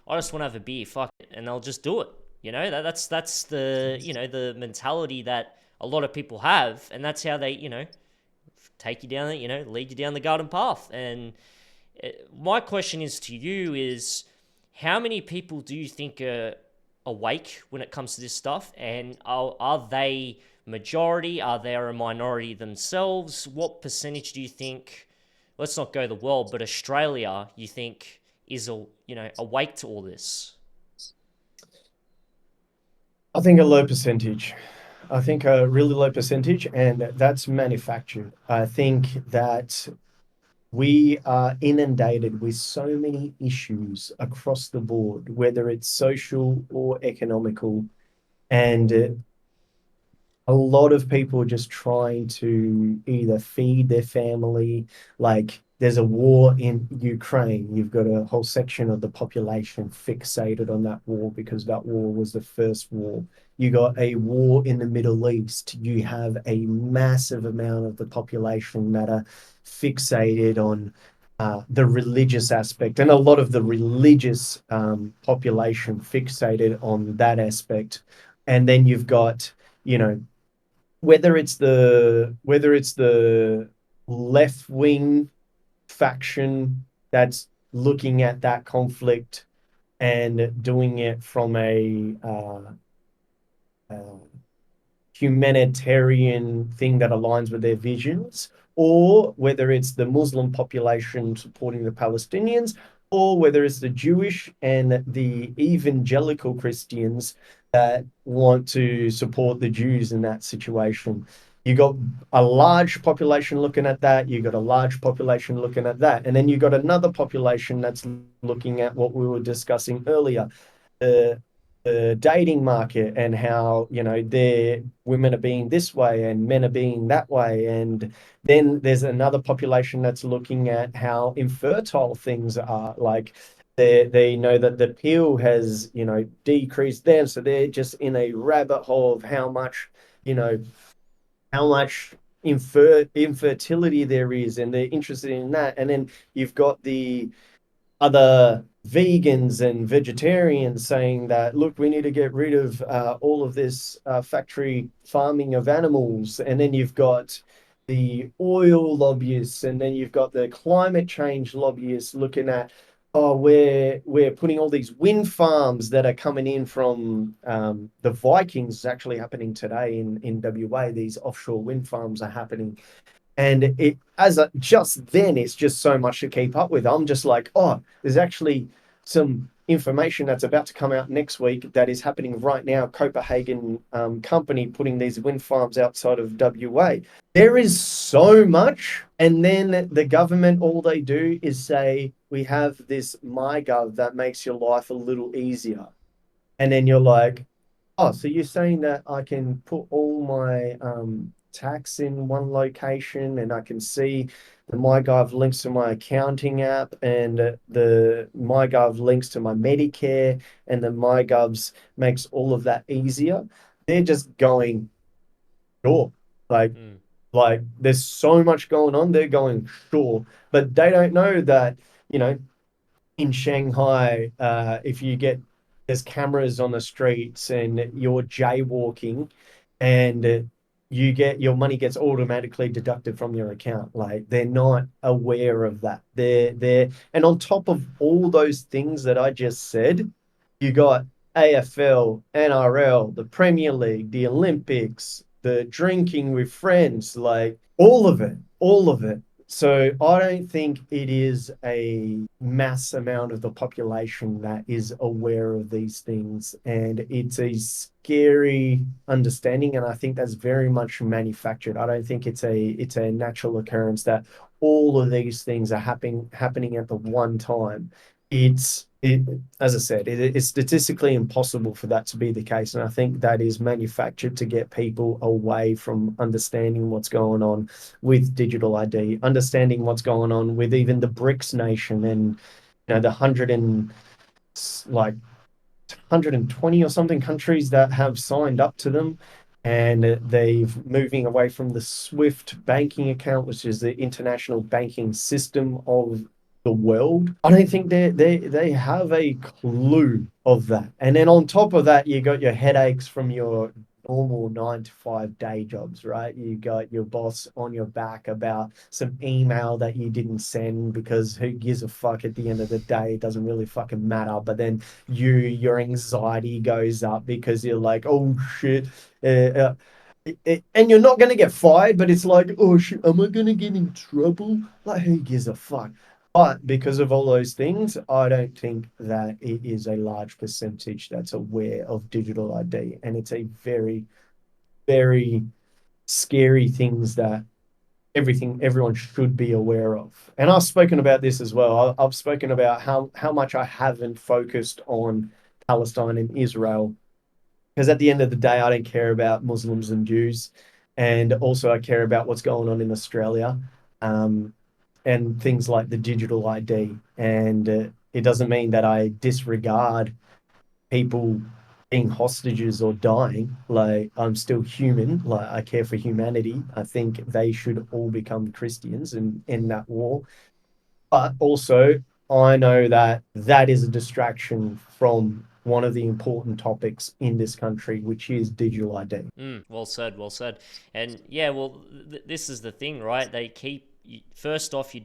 Speaker 2: I just want to have a beer, fuck it," and they'll just do it. That's the the mentality that a lot of people have, and that's how they take you down, lead you down the garden path. And my question is to you is, how many people do you think are awake when it comes to this stuff, and are they majority? Are they a minority themselves? What percentage do you think? Let's not go the world, but Australia, you think is awake to all this?
Speaker 1: I think a low percentage. I think a really low percentage, and that's manufactured. I think that we are inundated with so many issues across the board, whether it's social or economical, and a lot of people just trying to either feed their family. Like there's a war in Ukraine. You've got a whole section of the population fixated on that war because that war was the first war. You got a war in the Middle East. You have a massive amount of the population that are fixated on the religious aspect, and a lot of the religious population fixated on that aspect. And then you've got, you know, whether it's the left wing faction that's looking at that conflict and doing it from a uh, humanitarian thing that aligns with their visions, or whether it's the Muslim population supporting the Palestinians, or whether it's the Jewish and the evangelical Christians that want to support the Jews in that situation. You got a large population looking at that, you got a large population looking at that, and then you got another population that's looking at what we were discussing earlier, the the dating market, and how their women are being this way and men are being that way. And then there's another population that's looking at how infertile things are. Like they know that the pill has decreased them, so they're just in a rabbit hole of you know how much infertility there is, and they're interested in that. And then you've got the other vegans and vegetarians saying that, look, we need to get rid of all of this factory farming of animals. And then you've got the oil lobbyists, and then you've got the climate change lobbyists looking at, oh, we're putting all these wind farms that are coming in from the Vikings. It's actually happening today in WA. These offshore wind farms are happening, and just then it's just so much to keep up with. I'm just like, oh, there's actually some information that's about to come out next week that is happening right now. Copenhagen company putting these wind farms outside of WA. There is so much, and then the government, all they do is say, we have this MyGov that makes your life a little easier. And then you're like, oh, so you're saying that I can put all my tax in one location, and I can see the MyGov links to my accounting app, and the MyGov links to my Medicare, and the MyGovs makes all of that easier. They're just going, sure. Like,
Speaker 2: Mm.
Speaker 1: like there's so much going on. They're going, sure. But they don't know that, you know, in Shanghai, if you get there's cameras on the streets and you're jaywalking, and you get your money gets automatically deducted from your account. Like they're not aware of that. They're and on top of all those things that I just said, you got AFL, NRL, the Premier League, the Olympics, the drinking with friends, like all of it. So I don't think it is a mass amount of the population that is aware of these things. And it's a scary understanding. And I think that's very much manufactured. I don't think it's a natural occurrence that all of these things are happening at the one time. It as I said, it's statistically impossible for that to be the case. And I think that is manufactured to get people away from understanding what's going on with digital ID, understanding what's going on with even the BRICS nation, and the like 120 or something countries that have signed up to them, and they've moving away from the SWIFT banking account, which is the international banking system of the world. I don't think they have a clue of that. And then on top of that, you got your headaches from your normal 9 to 5 day jobs, right? You got your boss on your back about some email that you didn't send because who gives a fuck at the end of the day? It doesn't really fucking matter. But then your anxiety goes up because you're like, oh shit. Uh, and you're not going to get fired, but it's like, oh shit, am I going to get in trouble? Like, who gives a fuck? But because of all those things, I don't think that it is a large percentage that's aware of digital ID. And it's a very, very scary things that everyone should be aware of. And I've spoken about this as well. I've spoken about how much I haven't focused on Palestine and Israel, because at the end of the day, I don't care about Muslims and Jews. And also I care about what's going on in Australia. Um, and things like the digital ID. And it doesn't mean that I disregard people being hostages or dying. Like, I'm still human. Like, I care for humanity. I think they should all become Christians and end that war. But also, I know that that is a distraction from one of the important topics in this country, which is digital ID.
Speaker 2: Well said, well said. And yeah, well, this is the thing, right? They keep first off, you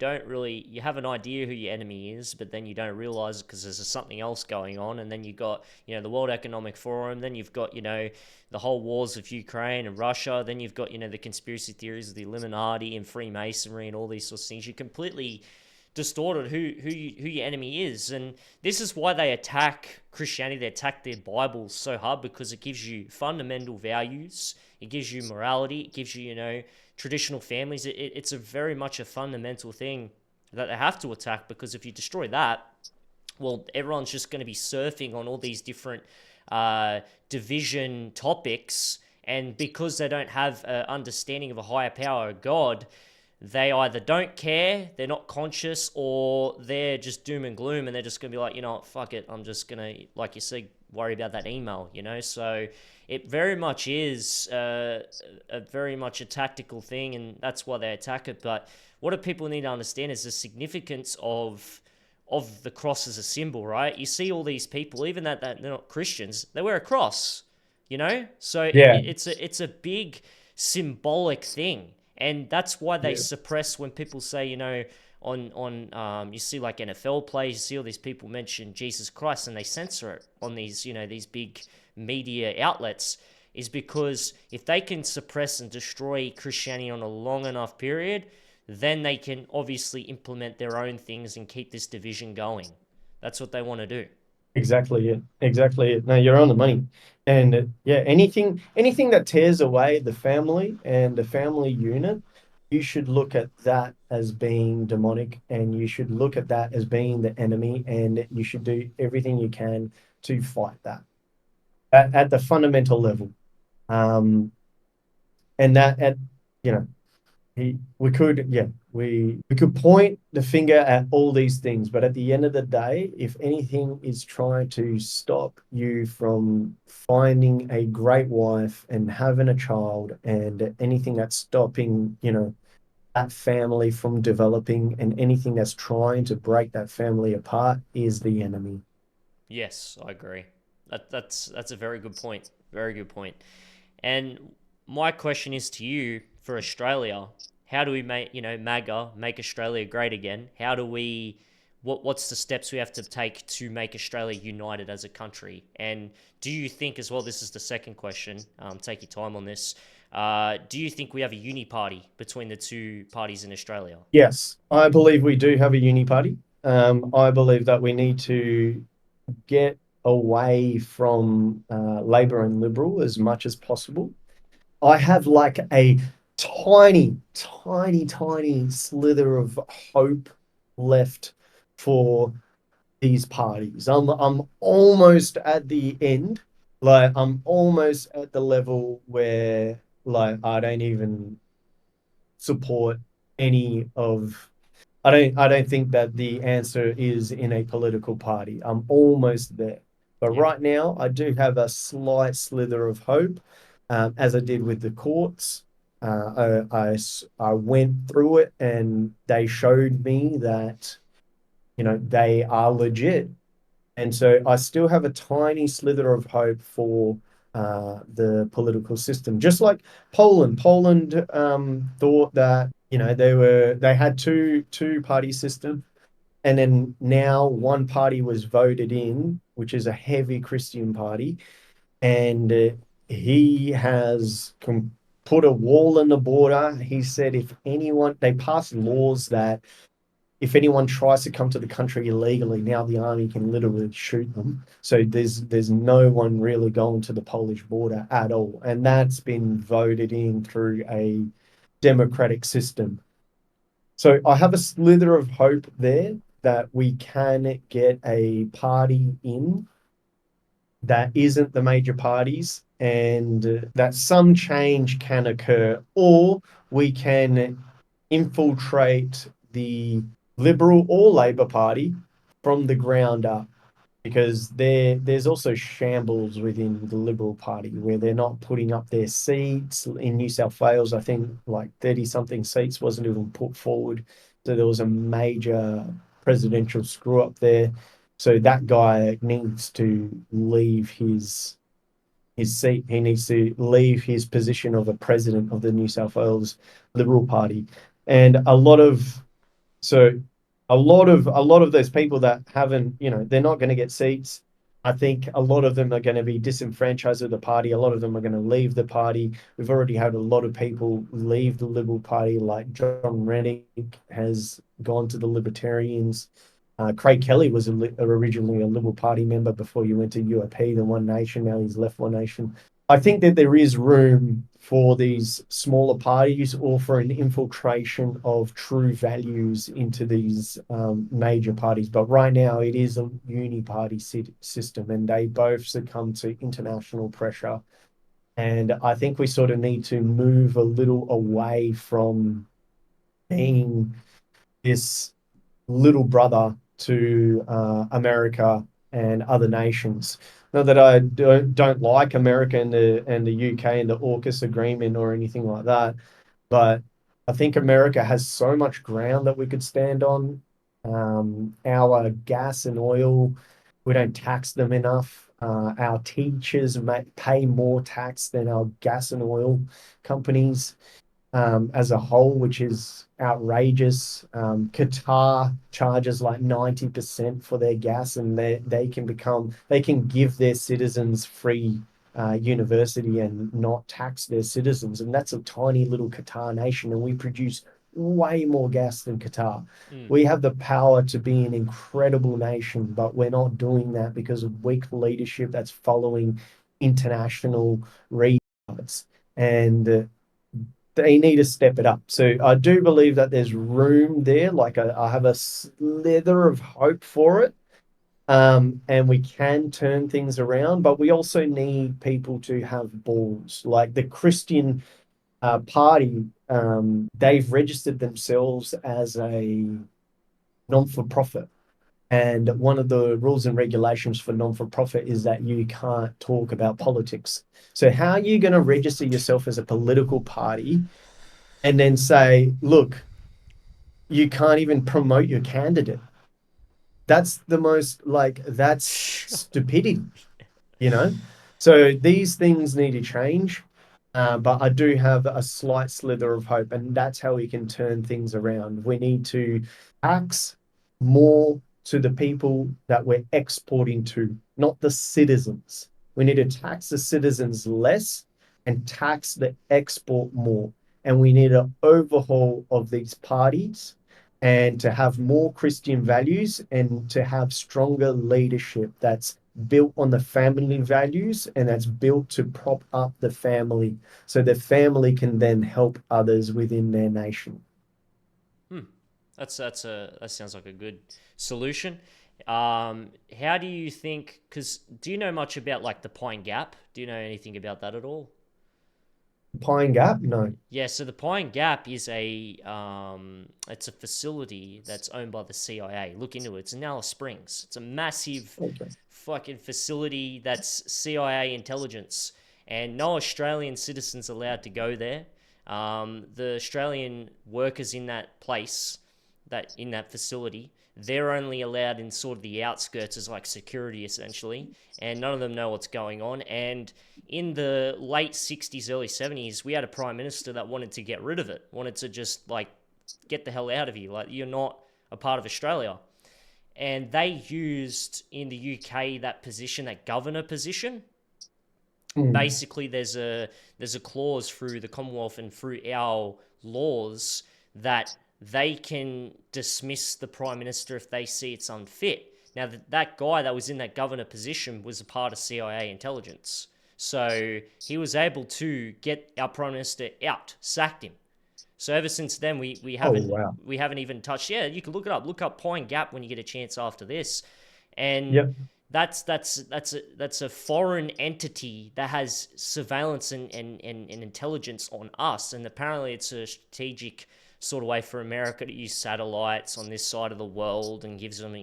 Speaker 2: have an idea who your enemy is, but then you don't realize it because there's something else going on. And then you got, the World Economic Forum. Then you've got, the whole wars of Ukraine and Russia. Then you've got, the conspiracy theories of the Illuminati and Freemasonry and all these sorts of things. You completely distorted who your enemy is. And this is why they attack Christianity, they attack their Bibles so hard, because it gives you fundamental values, it gives you morality, it gives you, traditional families. It's a very much a fundamental thing that they have to attack, because if you destroy that, well, everyone's just going to be surfing on all these different division topics. And because they don't have an understanding of a higher power, God, they either don't care, they're not conscious, or they're just doom and gloom, and they're just going to be like, fuck it, I'm just going to, like you said, worry about that email, So it very much is a very much a tactical thing, and that's why they attack it. But what do people need to understand is the significance of the cross as a symbol, right? You see all these people, even that they're not Christians, they wear a cross, So
Speaker 1: Yeah.
Speaker 2: it's a big symbolic thing. And that's why they
Speaker 1: Yeah.
Speaker 2: suppress when people say, on you see like NFL plays, you see all these people mention Jesus Christ, and they censor it on these, these big media outlets, is because if they can suppress and destroy Christianity on a long enough period, then they can obviously implement their own things and keep this division going. That's what they want to do.
Speaker 1: Exactly it. Exactly it. No, you're on the money. And yeah, anything that tears away the family and the family unit, you should look at that as being demonic, and you should look at that as being the enemy, and you should do everything you can to fight that at the fundamental level. Um, and that at you know we could, yeah, we could point the finger at all these things, but at the end of the day, if anything is trying to stop you from finding a great wife and having a child, and anything that's stopping, that family from developing, and anything that's trying to break that family apart, is the enemy.
Speaker 2: Yes, I agree. That's a very good point. Very good point. And my question is to you for Australia: how do we make, MAGA, make Australia great again? How do we? What's the steps we have to take to make Australia united as a country? And do you think as well? This is the second question. Take your time on this. Do you think we have a uni party between the two parties in Australia?
Speaker 1: Yes, I believe we do have a uni party. I believe that we need to get away from Labor and Liberal as much as possible. I have like a tiny, tiny, tiny slither of hope left for these parties. I'm almost at the end. Like, I'm almost at the level where, like, I don't even support any of I don't think that the answer is in a political party. I'm almost there. But
Speaker 2: Yeah.
Speaker 1: right now, I do have a slight slither of hope, as I did with the courts. I went through it and they showed me that, they are legit. And so I still have a tiny slither of hope for the political system. Just like Poland. Poland thought that, they had two party system, and then now one party was voted in, which is a heavy Christian party, and he has put a wall in the border. He said if anyone, they passed laws that if anyone tries to come to the country illegally, now the army can literally shoot them. So there's no one really going to the Polish border at all, and that's been voted in through a democratic system. So I have a slither of hope there that we can get a party in that isn't the major parties, and that some change can occur, or we can infiltrate the Liberal or Labour Party from the ground up, because there's also shambles within the Liberal Party where they're not putting up their seats. In New South Wales, I think like 30 something seats wasn't even put forward. So there was a major presidential screw up there. So that guy needs to leave his seat. He needs to leave his position of a president of the New South Wales Liberal Party. And so a lot of those people that haven't, they're not going to get seats. I think a lot of them are going to be disenfranchised with the party. A lot of them are going to leave the party. We've already had a lot of people leave the Liberal Party, like John Rennick has gone to the Libertarians. Craig Kelly was originally a Liberal Party member before he went to UAP, the One Nation. Now he's left One Nation. I think that there is room for these smaller parties, or for an infiltration of true values into these major parties. But right now, it is a uni-party system, and they both succumb to international pressure. And I think we sort of need to move a little away from being this little brother to America and other nations. Not that I don't like America and the UK and the AUKUS agreement or anything like that, but I think America has so much ground that we could stand on. Our gas and oil, we don't tax them enough. Our teachers pay more tax than our gas and oil companies as a whole, which is outrageous. Qatar charges like 90% for their gas, and they can give their citizens free university and not tax their citizens. And that's a tiny little Qatar nation, and we produce way more gas than Qatar.
Speaker 2: Mm.
Speaker 1: We have the power to be an incredible nation, but we're not doing that because of weak leadership that's following international regards. And they need to step it up. So I do believe that there's room there. Like I have a slither of hope for it. And we can turn things around, but we also need people to have balls. Like the Christian party, they've registered themselves as a non-for-profit. And one of the rules and regulations for non-for-profit is that you can't talk about politics. So how are you going to register yourself as a political party and then say, look, you can't even promote your candidate? That's the most, like, that's stupidity, you know? So these things need to change. But I do have a slight slither of hope, and that's how we can turn things around. We need to tax more to the people that we're exporting to, not the citizens. We need to tax the citizens less and tax the export more. And we need an overhaul of these parties, and to have more Christian values, and to have stronger leadership that's built on the family values, and that's built to prop up the family so the family can then help others within their nation.
Speaker 2: Hmm. That sounds like a good solution. How do you think? Because do you know much about like the Pine Gap? Do you know anything about that at all?
Speaker 1: Pine Gap? No.
Speaker 2: Yeah, so the Pine Gap is it's a facility that's owned by the CIA. Look into it. It's in Alice Springs. It's a massive
Speaker 1: Okay.
Speaker 2: fucking facility that's CIA intelligence, and no Australian citizens allowed to go there. The Australian workers in that place, that in that facility, they're only allowed in sort of the outskirts as like security essentially, and none of them know what's going on. And in the late 60s, early 70s, we had a prime minister that wanted to get rid of it, wanted to just like get the hell out of here. Like, you're not a part of Australia. And they used in the UK that position, that governor position.
Speaker 1: Mm.
Speaker 2: Basically, there's a clause through the Commonwealth and through our laws that they can dismiss the prime minister if they see it's unfit. Now, that guy that was in that governor position was a part of CIA intelligence, so he was able to get our prime minister out, sacked him. So ever since then, we
Speaker 1: Oh,
Speaker 2: haven't
Speaker 1: wow.
Speaker 2: we haven't even touched. Yeah, you can look it up. Look up Pine Gap when you get a chance after this, and
Speaker 1: Yep.
Speaker 2: that's a foreign entity that has surveillance and intelligence on us, and apparently it's a strategic sort of way for America to use satellites on this side of the world and gives them,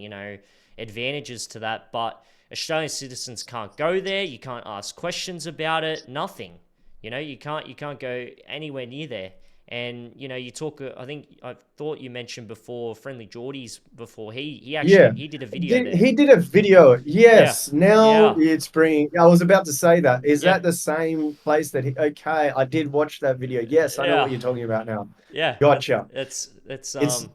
Speaker 2: advantages to that. But Australian citizens can't go there. You can't ask questions about it. Nothing. You can't go anywhere near there. And you talk. I thought you mentioned before Friendly Geordies before. He actually
Speaker 1: Yeah.
Speaker 2: he did a video there.
Speaker 1: He did a video.
Speaker 2: Yeah,
Speaker 1: Yes. Now
Speaker 2: yeah,
Speaker 1: it's bringing. I was about to say that. Is
Speaker 2: yeah,
Speaker 1: that the same place that he? Okay, I did watch that video. Yes, I know
Speaker 2: yeah,
Speaker 1: what you're talking about now.
Speaker 2: yeah.
Speaker 1: Gotcha.
Speaker 2: It's
Speaker 1: It's
Speaker 2: it's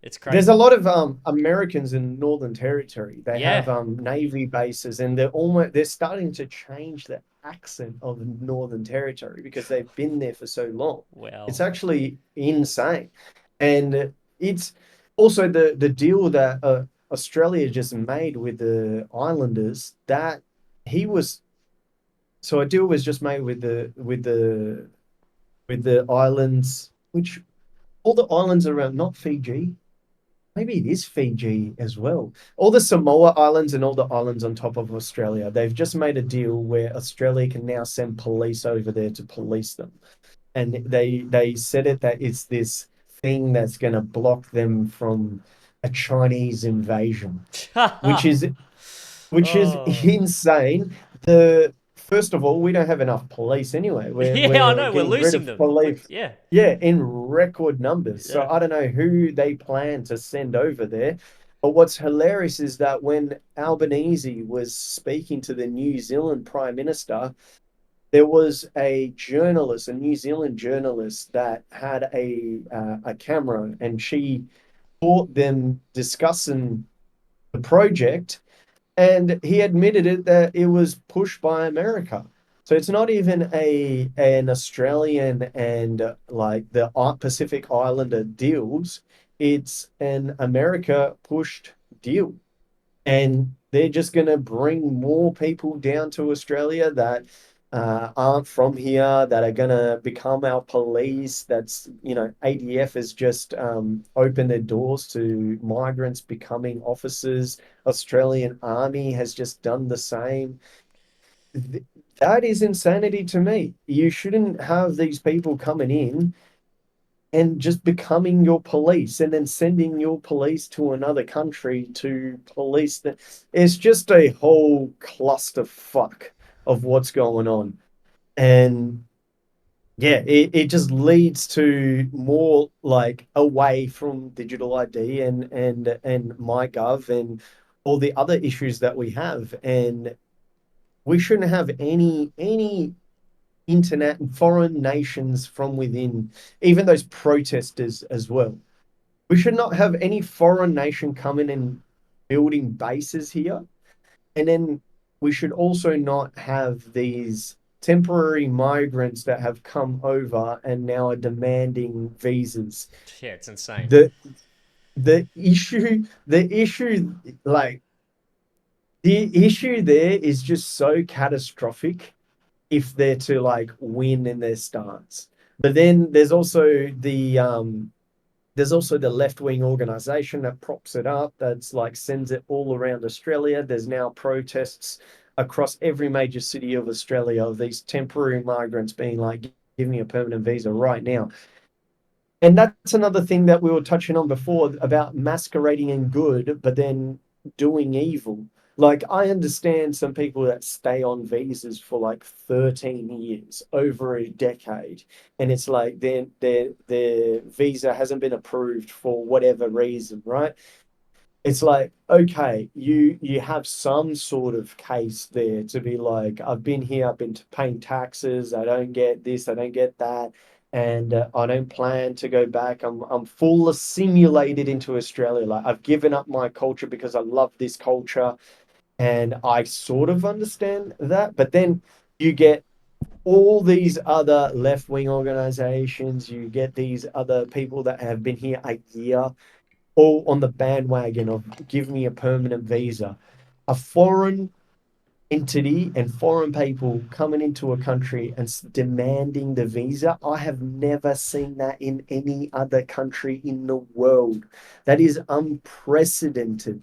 Speaker 1: There's a
Speaker 2: crazy.
Speaker 1: lot of Americans in Northern Territory. They
Speaker 2: Yeah.
Speaker 1: have Navy bases, and they're starting to change the accent of Northern Territory because they've been there for so long. It's
Speaker 2: Well.
Speaker 1: actually insane, and it's also the deal that Australia just made with the Islanders. That he was so a deal was just made with the islands, which all the islands around, not Fiji. Maybe it is Fiji as well. All the Samoa Islands and all the islands on top of Australia, they've just made a deal where Australia can now send police over there to police them. And they said it that it's this thing that's going to block them from a Chinese invasion, which is which is
Speaker 2: Oh.
Speaker 1: insane. The First of all, we don't have enough police anyway.
Speaker 2: Yeah, I
Speaker 1: We're
Speaker 2: know. We're
Speaker 1: getting rid
Speaker 2: losing
Speaker 1: of
Speaker 2: them.
Speaker 1: police,
Speaker 2: Yeah.
Speaker 1: yeah, in record numbers. So
Speaker 2: Yeah.
Speaker 1: I don't know who they plan to send over there. But what's hilarious is that when Albanese was speaking to the New Zealand Prime Minister, there was a journalist, a New Zealand journalist, that had a camera, and she caught them discussing the project, and he admitted it that it was pushed by America. So it's not even a an Australian and like the Pacific Islander deals. It's an America pushed deal, and they're just going to bring more people down to Australia that aren't from here, that are going to become our police. ADF has just opened their doors to migrants becoming officers. Australian Army has just done the same. That is insanity to me. You shouldn't have these people coming in and just becoming your police and then sending your police to another country to police the. It's just a whole clusterfuck of what's going on. And yeah, it just leads to more like away from digital ID and MyGov and all the other issues that we have. And we shouldn't have any internet foreign nations from within, even those protesters as well. We should not have any foreign nation coming and building bases here. And then we should also not have these temporary migrants that have come over and now are demanding visas.
Speaker 2: Yeah, it's insane.
Speaker 1: The the issue like the issue there is just so catastrophic if they're to like win in their stance. But then there's also the left-wing organization that props it up, that's like sends it all around Australia. There's now protests across every major city of Australia of these temporary migrants being like, give me a permanent visa right now. And that's another thing that we were touching on before about masquerading in good, but then doing evil. Like, I understand some people that stay on visas for like 13 years, over a decade, and it's like their visa hasn't been approved for whatever reason, right? It's like, okay, you have some sort of case there to be like, I've been here, I've been paying taxes, I don't get this, I don't get that, and I don't plan to go back. I'm full assimilated into Australia. Like, I've given up my culture because I love this culture, and I sort of understand that. But then you get all these other left-wing organizations, you get these other people that have been here a year, all on the bandwagon of give me a permanent visa. A foreign entity and foreign people coming into a country and demanding the visa. I have never seen that in any other country in the world. That is unprecedented.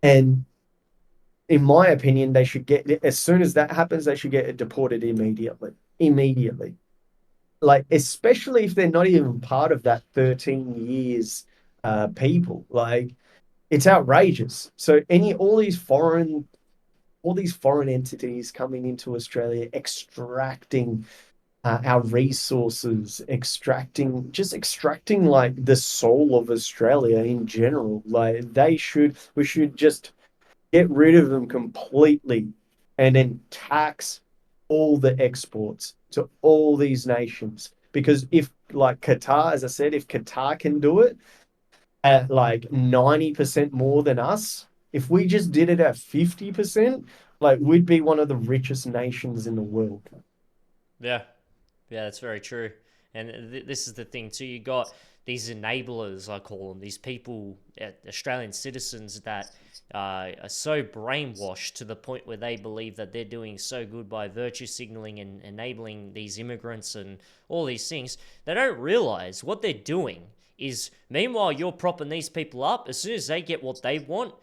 Speaker 1: And in my opinion, they should get, as soon as that happens, they should get deported immediately. Immediately. Like, especially if they're not even part of that 13 years people. Like, it's outrageous. So all these foreign entities coming into Australia, extracting our resources, extracting like the soul of Australia in general. Like, we should just get rid of them completely and then tax all the exports to all these nations. Because if, like Qatar, as I said, if Qatar can do it at like 90% more than us, if we just did it at 50%, like, we'd be one of the richest nations in the world.
Speaker 2: Yeah, yeah, that's very true. And this is the thing too. You got these enablers, I call them, these people, Australian citizens that are so brainwashed to the point where they believe that they're doing so good by virtue signaling and enabling these immigrants and all these things. They don't realize what they're doing is, meanwhile, you're propping these people up. As soon as they get what they want,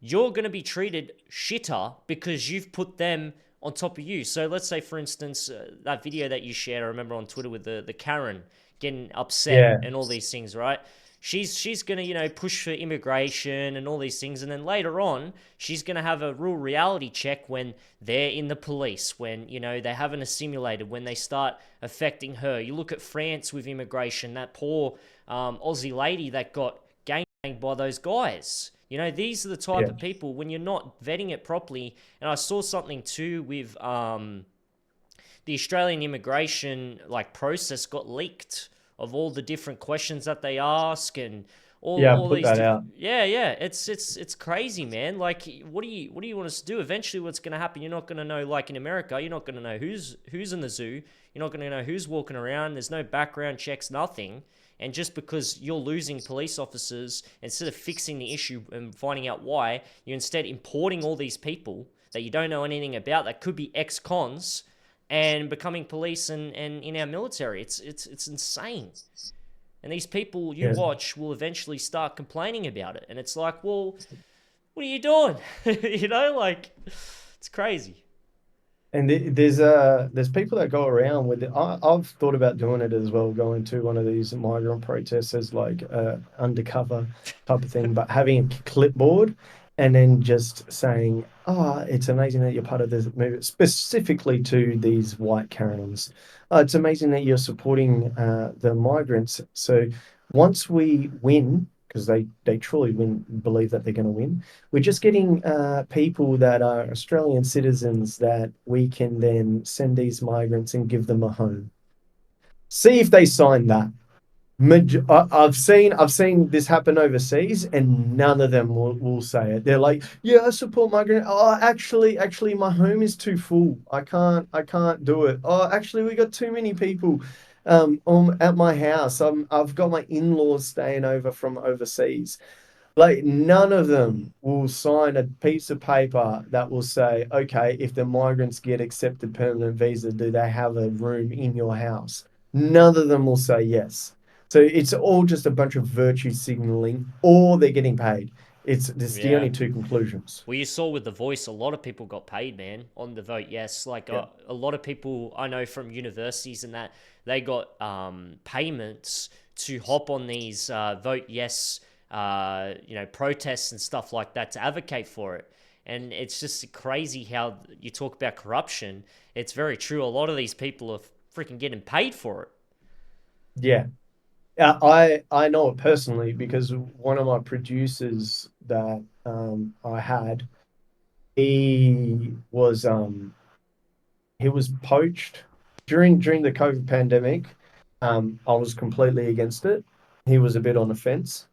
Speaker 2: you're going to be treated shitter because you've put them on top of you. So let's say, for instance, that video that you shared, I remember on Twitter with the Karen getting upset
Speaker 1: Yeah,
Speaker 2: and all these things, right? She's gonna push for immigration and all these things, and then later on she's gonna have a real reality check when they're in the police, when they haven't assimilated, when they start affecting her. You look at France with immigration, that poor Aussie lady that got gangbanged by those guys. These are the type
Speaker 1: yeah,
Speaker 2: of people when you're not vetting it properly. And I saw something too with the Australian immigration process got leaked of all the different questions that they ask and all,
Speaker 1: yeah.
Speaker 2: all
Speaker 1: Put
Speaker 2: these
Speaker 1: that
Speaker 2: different.
Speaker 1: out.
Speaker 2: Yeah, it's crazy, man. Like, what do you want us to do? Eventually, what's going to happen? You're not going to know. Like in America, you're not going to know who's in the zoo. You're not going to know who's walking around. There's no background checks, nothing. And just because you're losing police officers, instead of fixing the issue and finding out why, you're instead importing all these people that you don't know anything about that could be ex-cons and becoming police and in our military. It's insane. And these people you
Speaker 1: Yeah.
Speaker 2: watch will eventually start complaining about it. And it's like, well, what are you doing? It's crazy.
Speaker 1: And there's people that go around with it. I've thought about doing it as well, going to one of these migrant protests as like undercover type of thing, but having a clipboard and then just saying, "Oh, it's amazing that you're part of this movement," specifically to these white Karens. It's amazing that you're supporting the migrants. So once we win, because they truly believe that they're going to win, we're just getting people that are Australian citizens that we can then send these migrants and give them a home. See if they sign that. I've seen this happen overseas, and none of them will say it. They're like, "Yeah, I support migrant. Oh, actually, my home is too full. I can't do it. Oh, actually, we got too many people at my house. I've got my in-laws staying over from overseas." Like, none of them will sign a piece of paper that will say, okay, if the migrants get accepted permanent visa, do they have a room in your house? None of them will say yes. So it's all just a bunch of virtue signaling, or they're getting paid. It's the
Speaker 2: Yeah.
Speaker 1: only two conclusions.
Speaker 2: Well, you saw with The Voice, a lot of people got paid, man, on the vote yes. Like
Speaker 1: Yeah.
Speaker 2: a lot of people I know from universities and that they got payments to hop on these vote yes, protests and stuff like that to advocate for it. And it's just crazy how you talk about corruption. It's very true. A lot of these people are freaking getting paid for it.
Speaker 1: Yeah. I know it personally because one of my producers that I had, he was he was poached during the COVID pandemic. I was completely against it. He was a bit on the fence,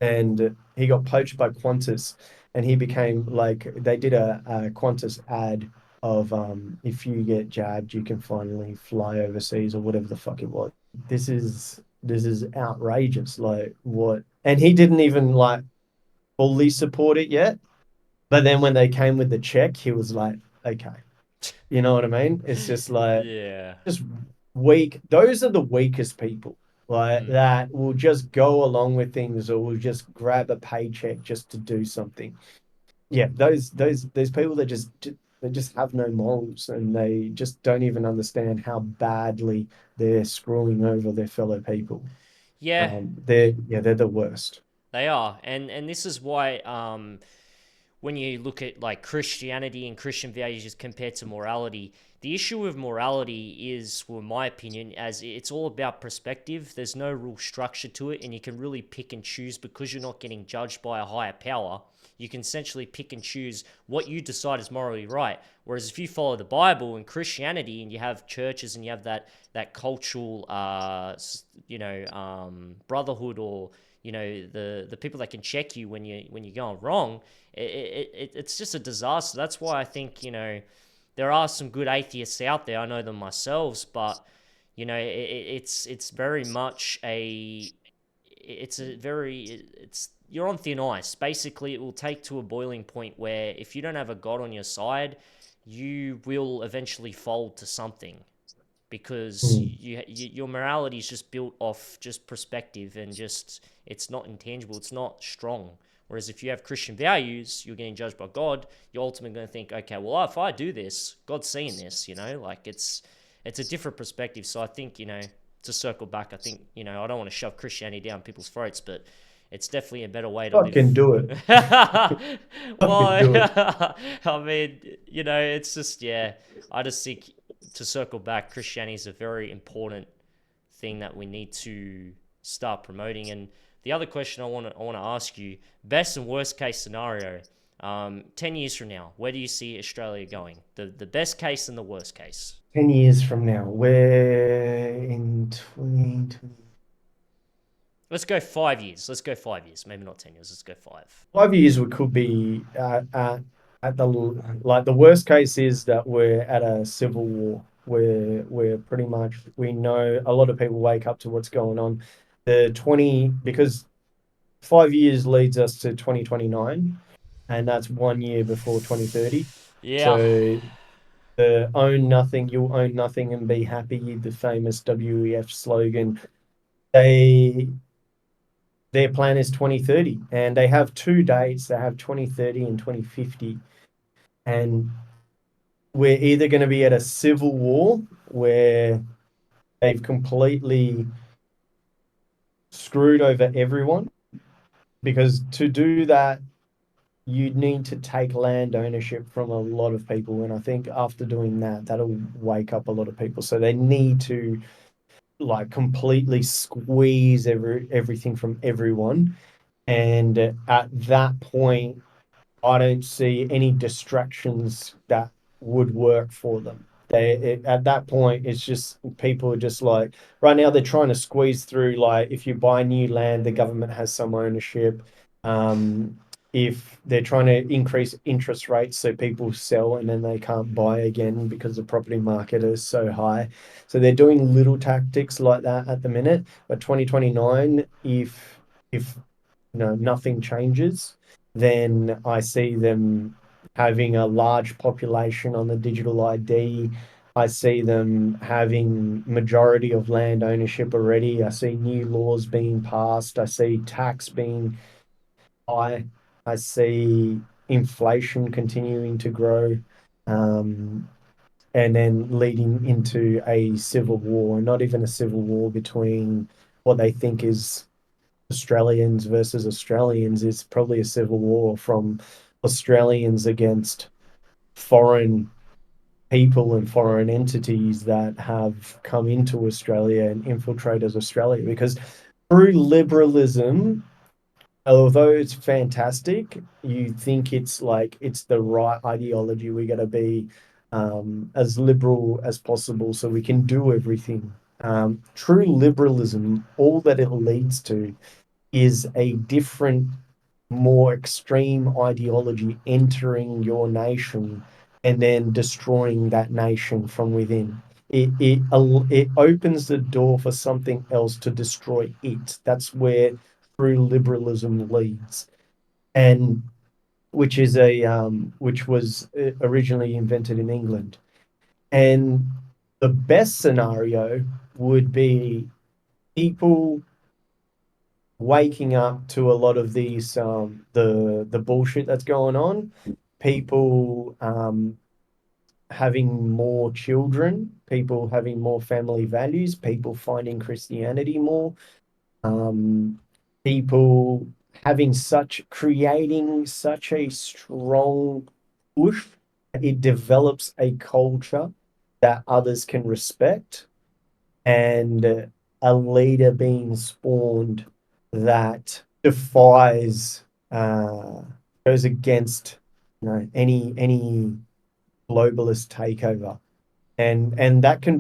Speaker 1: and he got poached by Qantas, and he became like they did a Qantas ad of if you get jabbed, you can finally fly overseas or whatever the fuck it was. This is outrageous. Like what? And he didn't even like fully support it yet. But then when they came with the check, he was like, okay. You know what I mean? It's just like
Speaker 2: Yeah.
Speaker 1: just weak. Those are the weakest people, like
Speaker 2: Mm.
Speaker 1: that will just go along with things or will just grab a paycheck just to do something. Yeah, those people that just they just have no morals and they just don't even understand how badly they're screwing over their fellow people.
Speaker 2: Yeah,
Speaker 1: They're the worst.
Speaker 2: they are. And this is why when you look at like Christianity and Christian values compared to morality, the issue with morality is, well, in my opinion, as it's all about perspective. There's no real structure to it, and you can really pick and choose because you're not getting judged by a higher power. You can essentially pick and choose what you decide is morally right. Whereas if you follow the Bible and Christianity, and you have churches and you have that cultural, brotherhood, or the people that can check you when you're going wrong, it's just a disaster. That's why I think there are some good atheists out there. I know them myself, but it's very much it's you're on thin ice. Basically, it will take to a boiling point where if you don't have a God on your side, you will eventually fold to something because
Speaker 1: Mm.
Speaker 2: your morality is just built off just perspective and just it's not intangible, it's not strong. Whereas if you have Christian values, you're getting judged by God. You're ultimately going to think, okay, well, if I do this, God's seeing this. Like it's a different perspective. So I think to circle back, I think I don't want to shove Christianity down people's throats, but it's definitely a better way to live.
Speaker 1: Fucking do it.
Speaker 2: Well,
Speaker 1: Fucking do it.
Speaker 2: I mean, it's just, yeah, I just think to circle back, Christianity is a very important thing that we need to start promoting. And the other question I want to ask you: best and worst case scenario, 10 years from now, where do you see Australia going? The best case and the worst case.
Speaker 1: 10 years from now, we're in 2020.
Speaker 2: Let's go 5 years. Let's go 5 years. Maybe not 10 years. Let's go five.
Speaker 1: 5 years we could be at the like the worst case is that we're at a civil war where we're pretty much we know a lot of people wake up to what's going on. The 20 because 5 years leads us to 2029 and that's 1 year before 2030.
Speaker 2: Yeah.
Speaker 1: So the own nothing, you'll own nothing and be happy, the famous WEF slogan. They their plan is 2030 and they have two dates. They have 2030 and 2050. And we're either going to be at a civil war where they've completely screwed over everyone, because to do that, you need to take land ownership from a lot of people. And I think after doing that, that'll wake up a lot of people. So they need to like completely squeeze everything from everyone. And at that point, I don't see any distractions that would work for them. At that point, it's just people are just like right now they're trying to squeeze through. Like if you buy new land, the government has some ownership. Um, if they're trying to increase interest rates so people sell and then they can't buy again because the property market is so high. So they're doing little tactics like that at the minute. But 2029, if nothing changes, then I see them having a large population on the digital ID. I see them having majority of land ownership already. I see new laws being passed. I see tax being high. I see inflation continuing to grow, um, and then leading into a civil war, not even a civil war between what they think is Australians versus Australians. It's probably a civil war from Australians against foreign people and foreign entities that have come into Australia and infiltrated Australia. Because through liberalism, although it's fantastic, you think it's like it's the right ideology. We're going to be as liberal as possible so we can do everything. True liberalism, all that it leads to is a different, more extreme ideology entering your nation and then destroying that nation from within. It opens the door for something else to destroy it. That's where true liberalism leads, and which was originally invented in England. And the best scenario would be people waking up to a lot of these the bullshit that's going on, people having more children, people having more family values, people finding Christianity more, um, people having such creating such a strong push, it develops a culture that others can respect, and a leader being spawned that defies, goes against, any globalist takeover, and that can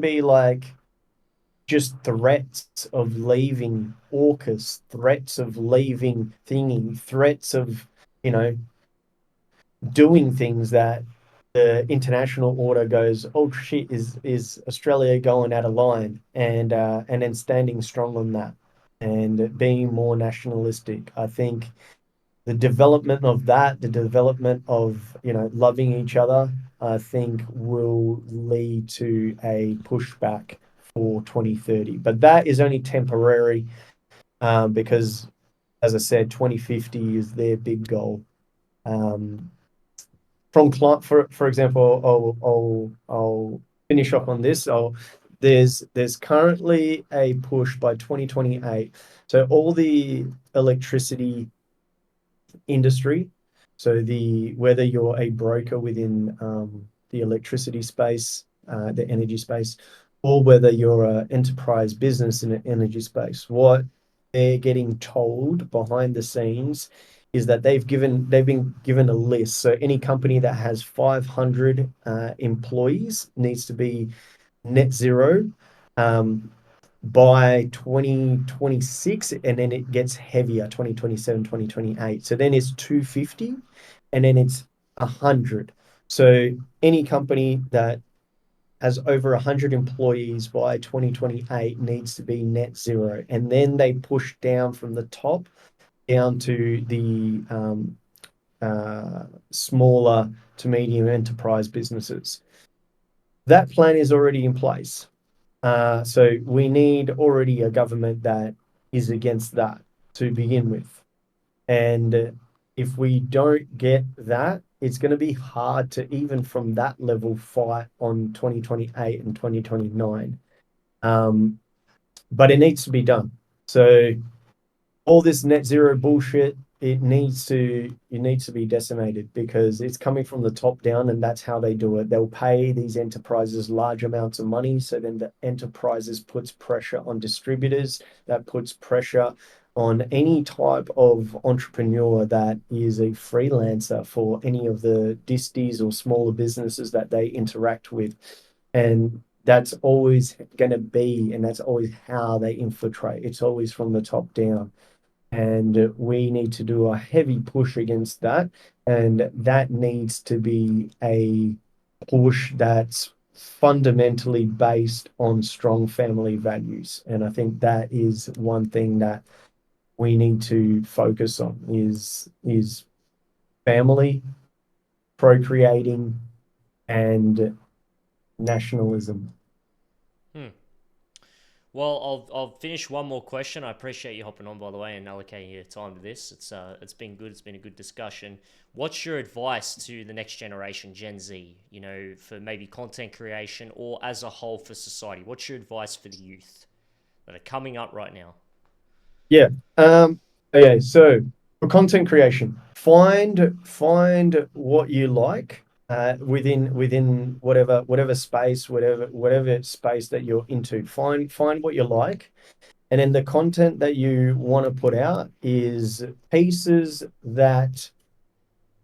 Speaker 1: be like just threats of leaving AUKUS, threats of leaving thingy, threats of, you know, doing things that the international order goes, oh shit, is Australia going out of line, and then standing strong on that and being more nationalistic. I think the development of that, the development of, loving each other, I think will lead to a pushback for 2030. But that is only temporary, because, as I said, 2050 is their big goal. Um, for example, I'll finish up on this. There's currently a push by 2028. So all the electricity industry. So the whether you're a broker within the electricity space, the energy space, or whether you're an enterprise business in an energy space, what they're getting told behind the scenes is that they've been given a list. So any company that has 500 employees needs to be net zero, um, by 2026, and then it gets heavier, 2027, 2028. So then it's 250, and then it's 100. So any company that has over 100 employees by 2028 needs to be net zero. And then they push down from the top down to the smaller to medium enterprise businesses. That plan is already in place. So we need already a government that is against that to begin with. And if we don't get that, it's going to be hard to even from that level fight on 2028 and 2029. Um, but it needs to be done. So all this net zero bullshit, it needs to be decimated because it's coming from the top down, and that's how they do it. They'll pay these enterprises large amounts of money, so then the enterprises puts pressure on distributors, that puts pressure on any type of entrepreneur that is a freelancer for any of the disties or smaller businesses that they interact with. And that's always going to be, and that's always how they infiltrate. It's always from the top down, and we need to do a heavy push against that. And that needs to be a push that's fundamentally based on strong family values. And I think that is one thing that we need to focus on is family, procreating, and nationalism.
Speaker 2: Hmm. I'll finish one more question. I appreciate you hopping on, by the way, and allocating your time to this. It's been good. It's been a good discussion. What's your advice to the next generation, Gen Z? You know, for maybe content creation or as a whole for society. What's your advice for the youth that are coming up right now?
Speaker 1: Yeah. Okay. So for content creation, find what you like within whatever space, whatever space that you're into. Find what you like, and then the content that you want to put out is pieces that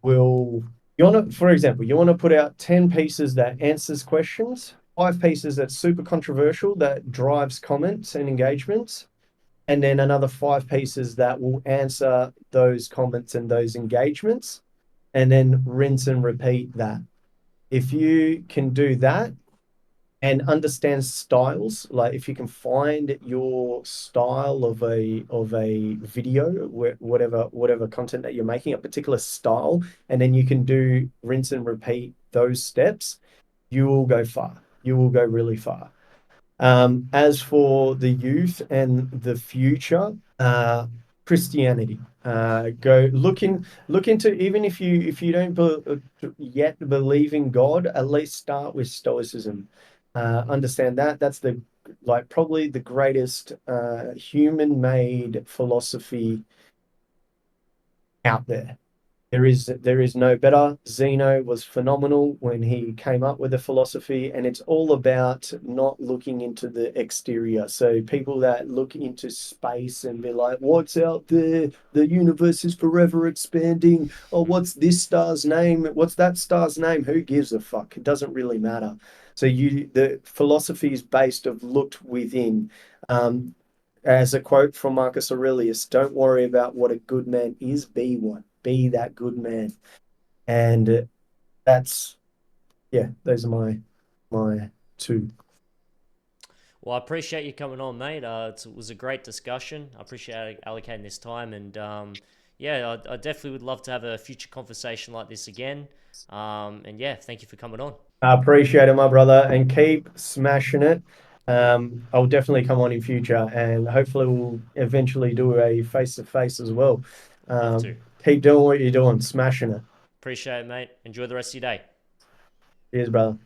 Speaker 1: will you want to, for example, you want to put out 10 pieces that answers questions, five pieces that's super controversial that drives comments and engagements, and then another five pieces that will answer those comments and those engagements, and then rinse and repeat that. If you can do that and understand styles, like if you can find your style of a video, whatever content that you're making, a particular style, and then you can do rinse and repeat those steps, you will go far. You will go really far. As for the youth and the future, Christianity. Go look into, even if you don't yet believe in God, at least start with Stoicism. Understand that that's the like probably the greatest human-made philosophy out there. There is no better. Zeno was phenomenal when he came up with a philosophy, and it's all about not looking into the exterior. So people that look into space and be like, "What's out there? The universe is forever expanding. Oh, what's this star's name? What's that star's name? Who gives a fuck? It doesn't really matter." So the philosophy is based of looked within. Um, as a quote from Marcus Aurelius, don't worry about what a good man is, be one. Be that good man. And that's, yeah, those are my two.
Speaker 2: Well, I appreciate you coming on, mate. It was a great discussion. I appreciate allocating this time, and yeah, I definitely would love to have a future conversation like this again. And yeah, thank you for coming on.
Speaker 1: I appreciate it, my brother, and keep smashing it. I'll definitely come on in future, and hopefully we'll eventually do a face to face as well.
Speaker 2: Love to.
Speaker 1: Keep doing what you're doing, smashing it.
Speaker 2: Appreciate it, mate. Enjoy the rest of your day.
Speaker 1: Cheers, brother.